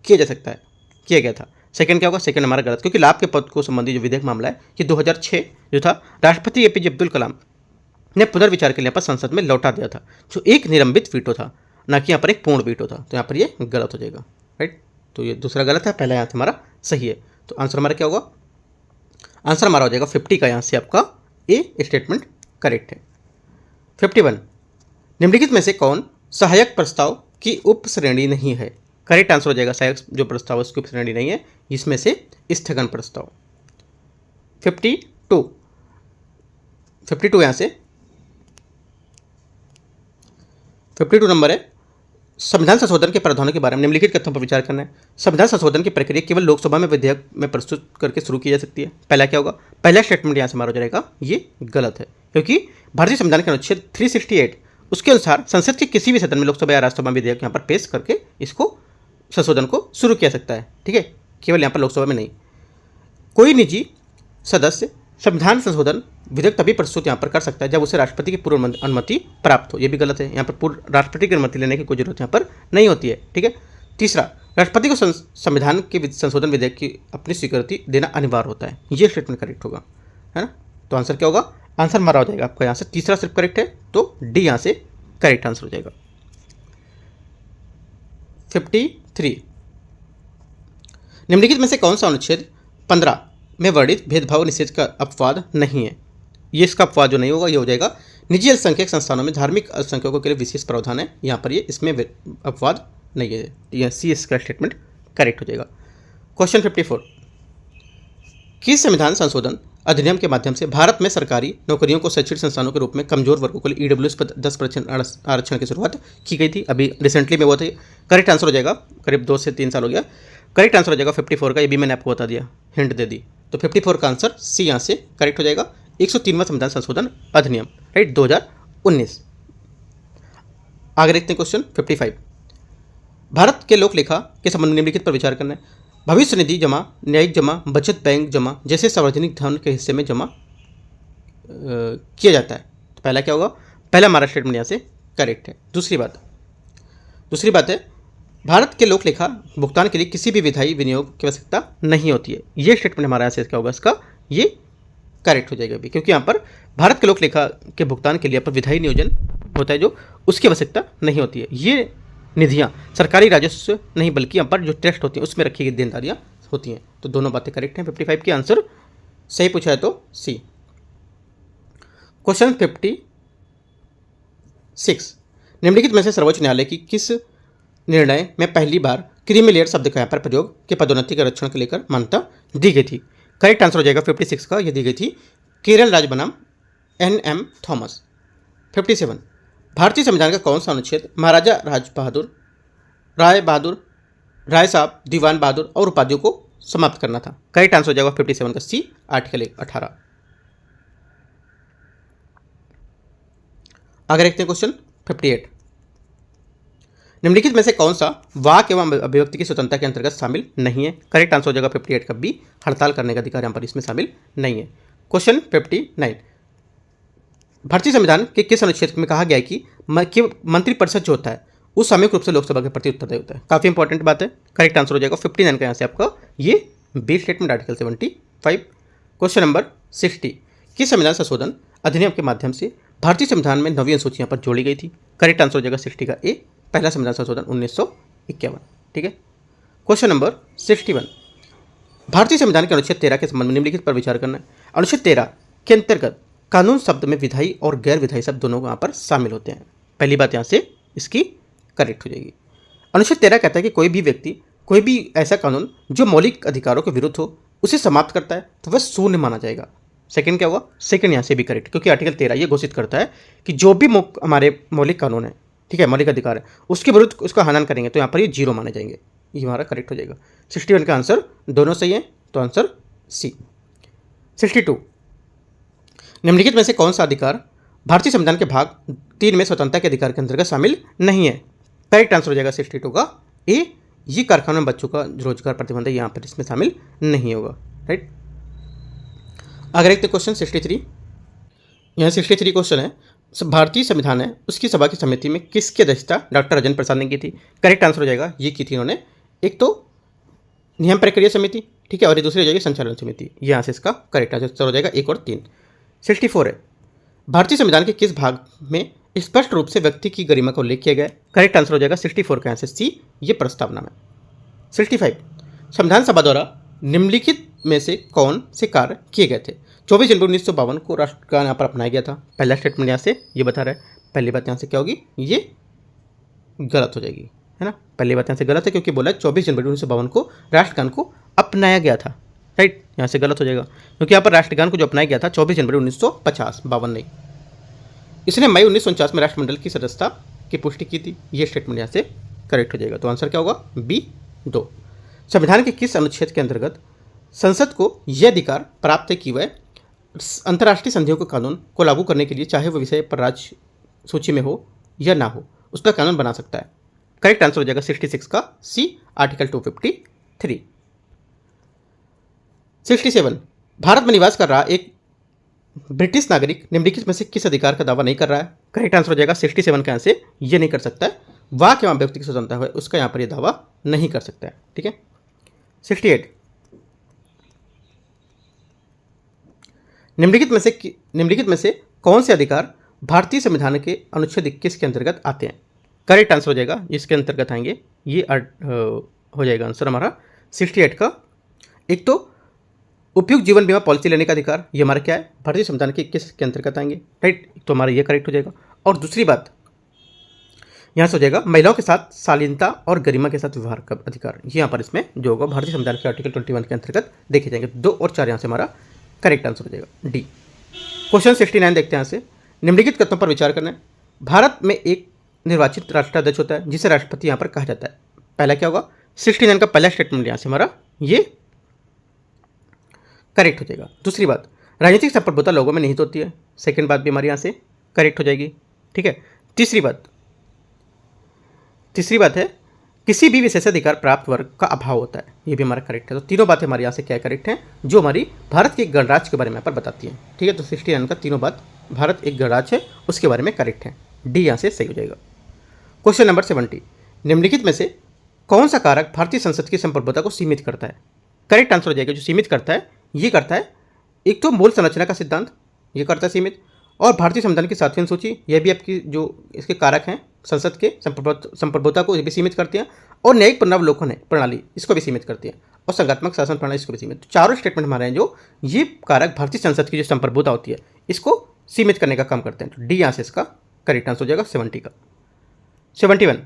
किया जा सकता है, किया गया था। सेकंड क्या होगा, सेकंड हमारा गलत, क्योंकि लाभ के पद को संबंधी जो विधेयक मामला है ये 2006 जो था राष्ट्रपति एपीजे अब्दुल कलाम ने पुनर्विचार के लिए यहाँ पर संसद में लौटा दिया था, जो एक निलंबित वीटो था, ना कि यहाँ पर एक पूर्ण वीटो था। तो यहाँ पर ये गलत हो जाएगा राइट, तो ये दूसरा गलत है, पहला यहाँ से हमारा सही है। तो आंसर हमारा क्या होगा, आंसर हमारा हो जाएगा 50 का यहाँ से आपका ए स्टेटमेंट करेक्ट है। 51 निम्नलिखित में से कौन सहायक प्रस्ताव की उप श्रेणी नहीं है? करेक्ट आंसर हो जाएगा सहायक जो प्रस्ताव उसकी उप श्रेणी नहीं है, इसमें से स्थगन प्रस्ताव। 52 यहाँ से 52 नंबर है, संविधान संशोधन के प्रावधानों के बारे में निम्नलिखित कथनों पर विचार करना है। संविधान संशोधन की प्रक्रिया केवल लोकसभा में विधेयक में प्रस्तुत करके शुरू की जा सकती है। पहला क्या होगा, पहला स्टेटमेंट यहाँ से हमारा हो जाएगा ये गलत है, क्योंकि भारतीय संविधान के अनुच्छेद 368 उसके अनुसार संसद के किसी भी सदन में लोकसभा या राज्यसभा में विधेयक यहाँ पर पेश करके इसको संशोधन को शुरू किया सकता है। ठीक है, केवल यहाँ पर लोकसभा में नहीं। कोई निजी सदस्य संविधान संशोधन विधेयक तभी प्रस्तुत यहाँ पर कर सकता है जब उसे राष्ट्रपति की पूर्व अनुमति प्राप्त हो, ये भी गलत है। यहाँ पर पूर्व राष्ट्रपति की अनुमति लेने की कोई जरूरत यहाँ पर नहीं होती है। ठीक है, तीसरा, राष्ट्रपति को संविधान के संशोधन विधेयक की अपनी स्वीकृति देना अनिवार्य होता है, ये स्टेटमेंट करेक्ट होगा है ना। तो आंसर क्या होगा, आंसर हमारा हो जाएगा आपका यहाँ से तीसरा सिर्फ करेक्ट है, तो डी यहाँ से करेक्ट आंसर हो जाएगा। 53 निम्नलिखित में से कौन सा अनुच्छेद 15 में वर्णित भेदभाव निषेध का अपवाद नहीं है? ये इसका अपवाद जो नहीं होगा ये हो जाएगा निजी अल्पसंख्यक संस्थानों में धार्मिक अल्पसंख्यकों के लिए विशेष प्रावधान है, यहाँ पर ये इसमें अपवाद नहीं है, यह सी इसका स्टेटमेंट करेक्ट हो जाएगा। क्वेश्चन 54 किस संविधान संशोधन अधिनियम के माध्यम से भारत में सरकारी नौकरियों को शैक्षणिक संस्थानों के रूप में कमजोर वर्गों के लिए ईडब्ल्यूएस पर 10% आरक्षण की शुरुआत की गई थी? अभी रिसेंटली में हुआ था। करेक्ट आंसर हो जाएगा, करीब 2 से 3 साल हो गया। करेक्ट आंसर हो जाएगा 54 का, ये भी मैंने आपको बता दिया, हिंट दे दी। तो 54 का आंसर सी यहाँ से करेक्ट हो जाएगा। 103वां संविधान संशोधन अधिनियम राइट 2019। आगे देखते हैं क्वेश्चन 55 भारत के लोक लेखा के संबंध में निम्नलिखित पर विचार करना है। भविष्य निधि जमा, न्यायिक जमा, बचत बैंक जमा जैसे सार्वजनिक धन के हिस्से में जमा किया जाता है। तो पहला क्या होगा, पहला हमारा स्टेटमेंट यहाँ से करेक्ट है। दूसरी बात है भारत के लोक लेखा भुगतान के लिए किसी भी विधायी विनियोग की आवश्यकता नहीं होती है। ये स्टेटमेंट हमारा यहाँ से क्या होगा, इसका ये करेक्ट हो जाएगा अभी, क्योंकि यहाँ पर भारत के लोक लेखा के भुगतान के लिए पर विधायी नियोजन होता है जो उसकी आवश्यकता नहीं होती है। ये निधियाँ सरकारी राजस्व नहीं बल्कि यहाँ पर जो टेस्ट होती हैं उसमें रखी गई देनदारियाँ होती हैं। तो दोनों बातें करेक्ट हैं। 55 की आंसर सही पूछा है तो सी। क्वेश्चन 56, निम्नलिखित में से सर्वोच्च न्यायालय की किस निर्णय में पहली बार क्रीमी लेयर शब्द का यहाँ पर प्रयोग के पदोन्नति के रक्षण को लेकर मान्यता दी गई थी? करेक्ट आंसर हो जाएगा 56 का, यह दी गई थी केरल राज्य बनाम NM थॉमस। 57, भारतीय संविधान का कौन सा अनुच्छेद महाराजा राय बहादुर, राय साहब, दीवान बहादुर और उपाधियों को समाप्त करना था? करेक्ट आंसर हो जाएगा 57 का सी, आर्टिकल 18। आगे देखते हैं क्वेश्चन 58, निम्नलिखित में से कौन सा वाक एवं अभिव्यक्ति की स्वतंत्रता के अंतर्गत शामिल नहीं है? करेक्ट आंसर हो जाएगा 58 का बी, हड़ताल करने का अधिकार यहाँ पर इसमें शामिल नहीं है। क्वेश्चन 59, भारतीय संविधान के किस अनुच्छेद में कहा गया है कि मंत्रिपरिषद जो होता है उस सामूहिक रूप से लोकसभा के प्रति उत्तरदायी होता है? काफी इंपॉर्टेंट बात है। करेक्ट आंसर हो जाएगा 59 का यहाँ से आपका ये B statement, article 75। Question number 60, किस संविधान संशोधन अधिनियम के माध्यम से भारतीय संविधान में 9वीं अनुसूची यहाँ पर जोड़ी गई थी? करेक्ट आंसर हो जाएगा 60 का ए, पहला संविधान संशोधन 1951। ठीक है। क्वेश्चन नंबर 61, भारतीय संविधान के अनुच्छेद 13 के संबंध में निम्नलिखित पर विचार करना है। अनुच्छेद 13 के अंतर्गत कानून शब्द में विधायी और गैर विधायी शब्द दोनों यहाँ पर शामिल होते हैं। पहली बात यहाँ से इसकी करेक्ट हो जाएगी। अनुच्छेद 13 कहता है कि कोई भी व्यक्ति कोई भी ऐसा कानून जो मौलिक अधिकारों के विरुद्ध हो उसे समाप्त करता है तो वह शून्य माना जाएगा। सेकंड क्या हुआ? सेकंड यहाँ से भी करेक्ट, क्योंकि आर्टिकल 13 ये घोषित करता है कि जो भी हमारे मौलिक कानून है, ठीक है, मौलिक अधिकार है, उसके विरुद्ध उसका हनन करेंगे तो यहाँ पर ये 0 माने जाएंगे। ये हमारा करेक्ट हो जाएगा। 61 का आंसर दोनों सही है, तो आंसर सी। 62, निम्नलिखित में से कौन सा अधिकार भारतीय संविधान के भाग 3 में स्वतंत्रता के अधिकार के अंतर्गत शामिल नहीं है? करेक्ट आंसर हो जाएगा 62 का ए, ये कारखानों में बच्चों का रोजगार प्रतिबंध यहाँ पर इसमें शामिल नहीं होगा। राइट। आगे देखते क्वेश्चन 63, यहाँ 63 क्वेश्चन है, भारतीय संविधान है उसकी सभा की समिति में किसकी अध्यक्षता डॉक्टर राजेंद्र प्रसाद ने की थी? करेक्ट आंसर हो जाएगा ये की थी उन्होंने, एक तो नियम प्रक्रिया समिति, ठीक है, और ये दूसरी हो जाएगी संचालन समिति। ये यहाँ से इसका करेक्ट आंसर हो जाएगा 1 और 3। 64 है, भारतीय संविधान के किस भाग में स्पष्ट रूप से व्यक्ति की गरिमा का उल्लेख किया गया? करेक्ट आंसर हो जाएगा 64 का आंसर सी, ये प्रस्तावना में। 65, संविधान सभा द्वारा निम्नलिखित में से कौन से कार्य किए गए थे? 24 जनवरी 1952 को राष्ट्रगान यहाँ पर अपनाया गया था। पहला स्टेटमेंट यहाँ से ये बता रहा है। पहली बात यहाँ से क्या होगी? ये गलत हो जाएगी, है ना। पहली बात यहाँ से गलत है क्योंकि बोला 24 जनवरी 1952 को राष्ट्रगान को अपनाया गया था। राइट, यहाँ से गलत हो जाएगा क्योंकि यहाँ पर राष्ट्रगान को जो अपनाया गया था 24 जनवरी 1950, 52 नहीं। इसने मई 1949 में राष्ट्रमंडल की सदस्यता की पुष्टि की थी। ये स्टेटमेंट यहाँ से करेक्ट हो जाएगा। तो आंसर क्या होगा? बी 2। संविधान के किस अनुच्छेद के अंतर्गत संसद को यह अधिकार प्राप्त है कि वह अंतर्राष्ट्रीय संधियों के कानून को लागू करने के लिए चाहे वह विषय पर राज्य सूची में हो या ना हो उस पर कानून बना सकता है? करेक्ट आंसर हो जाएगा 66 का सी, आर्टिकल 253। 67, भारत में निवास कर रहा एक ब्रिटिश नागरिक निम्नलिखित में से किस अधिकार का दावा नहीं कर रहा है? करेक्ट आंसर हो जाएगा 67 का आंसर ये नहीं कर सकता है। वाक एवं व्यक्ति की स्वतंत्रता है उसका यहाँ पर ये दावा नहीं कर सकता है। ठीक है। 68, निम्नलिखित में से कौन से अधिकार भारतीय संविधान के अनुच्छेद 21 के अंतर्गत आते हैं? करेक्ट आंसर हो जाएगा जिसके अंतर्गत आएंगे ये हो जाएगा आंसर हमारा 68 का। एक तो उपयुक्त जीवन बीमा पॉलिसी लेने का अधिकार, ये हमारा क्या है? भारतीय संविधान के 21 के अंतर्गत आएंगे। राइट, तो हमारा ये करेक्ट हो जाएगा। और दूसरी बात यहाँ से हो जाएगा महिलाओं के साथ शालीनता और गरिमा के साथ व्यवहार का अधिकार, ये यहाँ पर इसमें जो होगा भारतीय संविधान के आर्टिकल 21 के अंतर्गत देखे जाएंगे। 2 और 4 यहाँ से हमारा करेक्ट आंसर हो जाएगा डी। क्वेश्चन 69 देखते हैं यहाँ से, निम्नलिखित कथनों पर विचार करना है। भारत में एक निर्वाचित राष्ट्राध्यक्ष होता है जिसे राष्ट्रपति यहाँ पर कहा जाता है। पहला क्या होगा? 69 का पहला स्टेटमेंट यहाँ से हमारा ये करेक्ट हो जाएगा। दूसरी बात, राजनीतिक संप्रभुता लोगों में निहित होती है। सेकंड बात भी हमारी यहाँ से करेक्ट हो जाएगी। ठीक है। तीसरी बात है किसी भी विशेषाधिकार प्राप्त वर्ग का अभाव होता है, ये भी हमारा करेक्ट है। तो तीनों बातें हमारे यहाँ से क्या करेक्ट हैं जो हमारी भारत के गणराज्य के बारे में यहाँ पर बताती हैं। ठीक है, तो 69 का तीनों बात भारत एक गणराज्य है उसके बारे में करेक्ट है। डी यहाँ से सही हो जाएगा। क्वेश्चन नंबर 70, निम्नलिखित में से कौन सा कारक भारतीय संसद की संप्रभुता को सीमित करता है? करेक्ट आंसर हो जाएगा जो सीमित करता है ये करता है एक तो मूल संरचना का सिद्धांत, ये करता है सीमित, और भारतीय संविधान की 7वीं सूची, यह भी आपकी जो इसके कारक हैं संसद के संप्रभुता को भी सीमित करते हैं। और न्यायिक पुनरावलोकन है प्रणाली इसको भी सीमित करती है, और संघात्मक शासन प्रणाली इसको भी सीमित। तो चारों स्टेटमेंट हमारे हैं जो ये कारक भारतीय संसद की जो संप्रभुता होती है इसको सीमित करने का काम करते हैं। तो डी यहाँ से इसका करेक्ट आंसर हो जाएगा 70 का। 71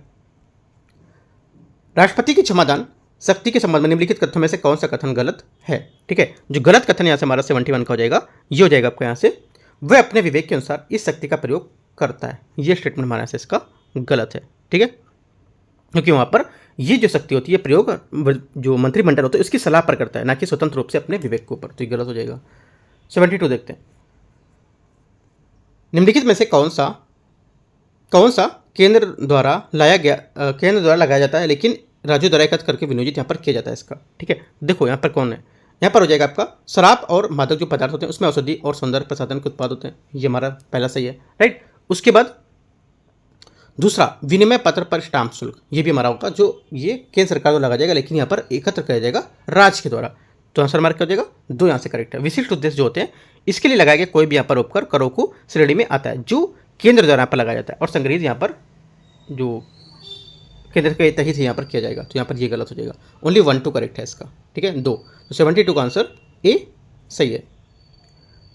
राष्ट्रपति की क्षमादान शक्ति के संबंध में निम्नलिखित कथनों में से कौन सा कथन गलत है? ठीक है, जो गलत कथन यहाँ से हमारा 71 का हो जाएगा, ये हो जाएगा आपका यहाँ से वह अपने विवेक के अनुसार इस शक्ति का प्रयोग करता है। ये स्टेटमेंट हमारे यहाँ से इसका गलत है। ठीक है, क्योंकि वहाँ पर ये जो शक्ति होती है प्रयोग जो मंत्रिमंडल होता है उसकी सलाह पर करता है, ना कि स्वतंत्र रूप से अपने विवेक के ऊपर। तो ये गलत हो जाएगा। 72 देखते हैं, निम्नलिखित में से कौन सा केंद्र द्वारा लगाया जाता है लेकिन राज्यों द्वारा एकत्र करके विनियोजित यहाँ पर किया जाता है इसका। ठीक है, देखो यहाँ पर कौन है, यहाँ पर हो जाएगा आपका शराब और मादक जो पदार्थ होते हैं उसमें औषधि और सौंदर्य प्रसाधन के उत्पाद होते हैं, ये हमारा पहला सही है। राइट, उसके बाद दूसरा विनिमय पत्र पर स्टाम्प शुल्क, ये भी हमारा होगा जो ये केंद्र सरकार द्वारा लगाया जाएगा लेकिन यहाँ पर एकत्र किया जाएगा राज्य के द्वारा। तो आंसर मार्क क्या हो जाएगा 2 यहाँ से करेक्ट है। विशिष्ट उद्देश्य जो होते हैं इसके लिए लगाया गया कोई भी यहाँ पर उपकर करों को श्रेणी में आता है जो केंद्र द्वारा यहाँ पर लगाया जाता है, और संग्रहित यहाँ पर जो केंद्र के तहत ही यहाँ पर किया जाएगा। तो यहाँ पर ये गलत हो जाएगा। ओनली 1 2 करेक्ट है इसका। ठीक है, 2। तो 72 का आंसर ए सही है।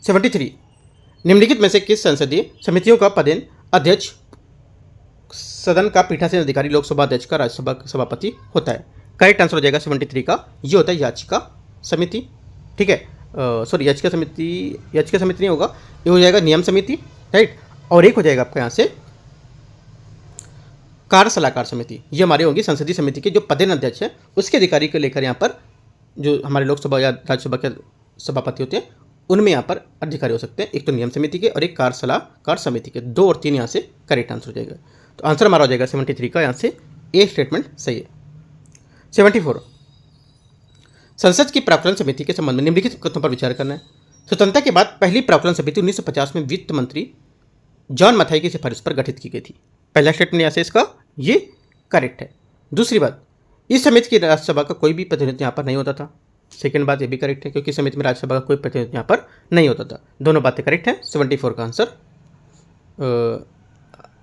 73 निम्नलिखित में से किस संसदीय समितियों का पदेन अध्यक्ष सदन का पीठासीन अधिकारी लोकसभा अध्यक्ष का राज्यसभा का सभापति होता है? करेक्ट आंसर हो जाएगा 73 का, ये होता है याचिका समिति। ठीक है, सॉरी याचिका समिति नहीं होगा, ये हो जाएगा नियम समिति। राइट, और एक हो जाएगा आपका यहाँ से कार्य सलाहकार समिति। ये हमारे होंगी संसदीय समिति के जो पदेन अध्यक्ष है उसके अधिकारी को लेकर यहाँ पर जो हमारे लोकसभा या राज्यसभा के सभापति होते हैं उनमें यहाँ पर अधिकारी हो सकते हैं, एक तो नियम समिति के और एक कार्य सलाहकार समिति के। 2 और 3 यहाँ से करेक्ट आंसर हो जाएगा। तो आंसर हमारा हो जाएगा 73 का, यहाँ से ए स्टेटमेंट सही है। 74 संसद की प्राक्कलन समिति के संबंध में निम्नलिखित कथनों पर विचार करना है। स्वतंत्रता के बाद पहली प्राक्कलन समिति 1950 में वित्त मंत्री जॉन मथाई की सिफारिश पर गठित की गई थी। पहला स्टेटमेंट यहाँ से इसका ये करेक्ट है। दूसरी बात, इस समिति की राज्यसभा का कोई भी प्रतिनिधि यहाँ पर नहीं होता था। सेकंड बात ये भी करेक्ट है क्योंकि समिति में राज्यसभा का कोई प्रतिनिधि यहाँ पर नहीं होता था। दोनों बातें करेक्ट हैं। 74 का आंसर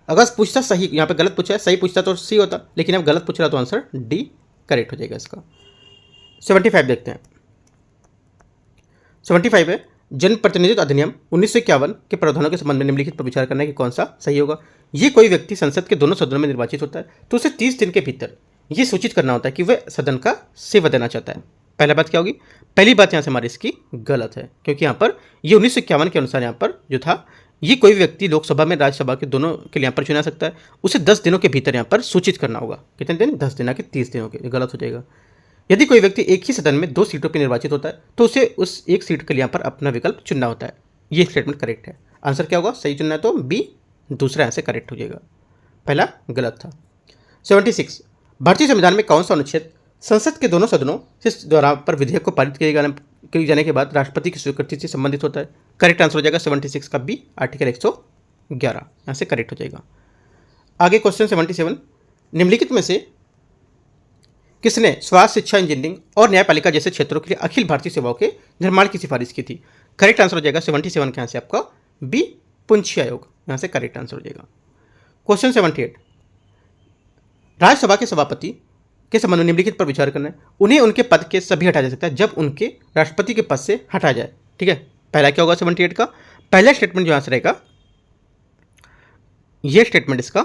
अगर पूछता सही, यहाँ पे गलत पूछा है, सही पूछता तो सी होता, लेकिन अब गलत पूछ रहा तो आंसर डी करेक्ट हो जाएगा इसका। 75 देखते हैं। 75 है जनप्रतिनिधित्व अधिनियम 1951 के प्रावधानों के संबंध में निम्नलिखित पर विचार करना है कि कौन सा सही होगा। ये कोई व्यक्ति संसद के दोनों सदनों में निर्वाचित होता है तो उसे 30 दिन के भीतर ये सूचित करना होता है कि वह सदन का सेवा देना चाहता है। पहला बात क्या होगी? पहली बात यहाँ से हमारी इसकी गलत है क्योंकि यहाँ पर ये 1951 के अनुसार यहाँ पर जो था ये कोई व्यक्ति लोकसभा में राज्यसभा के दोनों के लिए यहाँ पर चुना सकता है, उसे 10 दिनों के भीतर यहाँ पर सूचित करना होगा। कितने दिन? 10 दिन के 30 दिनों के। गलत हो जाएगा। यदि कोई व्यक्ति एक ही सदन में 2 सीटों पर निर्वाचित होता है तो उसे उस एक सीट के लिए यहाँ पर अपना विकल्प चुनना होता है। ये स्टेटमेंट करेक्ट है। आंसर क्या होगा? सही चुनना है तो बी दूसरा यहाँ से करेक्ट हो जाएगा, पहला गलत था। 76 भारतीय संविधान में कौन सा अनुच्छेद संसद के दोनों सदनों से द्वारा पर विधेयक को पारित किए जाने के बाद राष्ट्रपति की स्वीकृति से संबंधित होता है? करेक्ट आंसर हो जाएगा 76 का बी आर्टिकल 111 यहाँ से करेक्ट हो जाएगा। आगे क्वेश्चन 77 निम्नलिखित में से किसने स्वास्थ्य, शिक्षा, इंजीनियरिंग और न्यायपालिका जैसे क्षेत्रों के लिए अखिल भारतीय सेवाओं के निर्माण की सिफारिश की थी? करेक्ट आंसर हो जाएगा 77 के यहाँ से आपका बी पुंछी आयोग यहाँ से करेक्ट आंसर हो जाएगा। क्वेश्चन 78 राज्यसभा के सभापति के संबंध में निम्नलिखित पर विचार करना है। उन्हें उनके पद के सभी हटाया जा सकता है जब उनके राष्ट्रपति के पद से हटाया जाए। ठीक है, पहला क्या होगा 78 का? पहला स्टेटमेंट जो आंसर रहेगा यह स्टेटमेंट इसका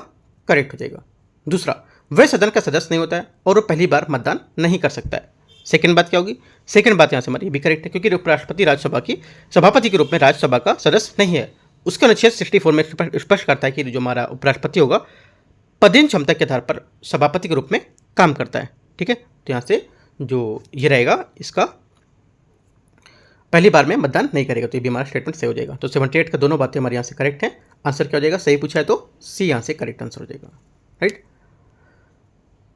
करेक्ट हो जाएगा। दूसरा, वह सदन का सदस्य नहीं होता है और वो पहली बार मतदान नहीं कर सकता है। सेकंड बात क्या होगी? सेकंड बात यहाँ से हमारी भी करेक्ट है क्योंकि उपराष्ट्रपति राज्यसभा की सभापति के रूप में राज्यसभा का सदस्य नहीं है। उसका अनुच्छेद 64 में स्पष्ट करता है कि जो हमारा उपराष्ट्रपति होगा पदेन क्षमता के आधार पर सभापति के रूप में काम करता है। ठीक है, तो यहाँ से जो ये रहेगा इसका पहली बार में मतदान नहीं करेगा, तो ये भी हमारा स्टेटमेंट सही हो जाएगा। तो 78 का दोनों बातें हमारे यहाँ से करेक्ट हैं। आंसर क्या हो जाएगा? सही पूछा है तो सी यहाँ से करेक्ट आंसर हो जाएगा। राइट,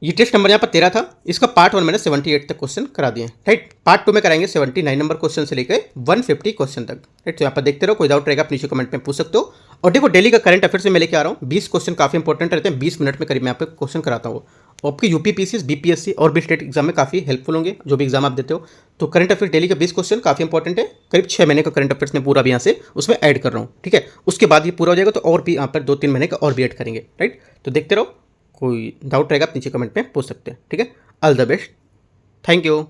ये टेस्ट नंबर यहाँ पर 13 था। इसका पार्ट 1 मैंने 78 तक क्वेश्चन करा दिए। राइट, पार्ट 2 में कराएंगे 79 नंबर क्वेश्चन से लेकर 150 क्वेश्चन तक। राइट, तो यहाँ पर देखते रहो, कोई डाउट रहेगा आप नीचे कमेंट में पूछ सकते हो। और देखो डेली का करंट अफेयर से मैं लेके आ रहा हूँ 20 क्वेश्चन काफी इंपॉर्टेंट रहते हैं। 20 मिनट में करीब मैं आपको क्वेश्चन कराता हूँ। आपके यूपीपीसीएस, बीपीएससी और भी स्टेट एग्जाम में काफी हेल्पफुल होंगे जो भी एग्जाम आप देते हो। तो करंट अफेयर डेली का 20 क्वेश्चन काफी इंपॉर्टेंट है। करीब 6 महीने का करंट अफेयर्स में पूरा भी यहाँ से उसमें ऐड कर रहा हूँ। ठीक है, उसके बाद ये पूरा हो जाएगा तो और भी यहाँ पर 2-3 महीने का और भी ऐड करेंगे। राइट, तो देखते रहो, कोई डाउट रहेगा आप नीचे कमेंट में पूछ सकते हैं। ठीक है, all the best, thank you.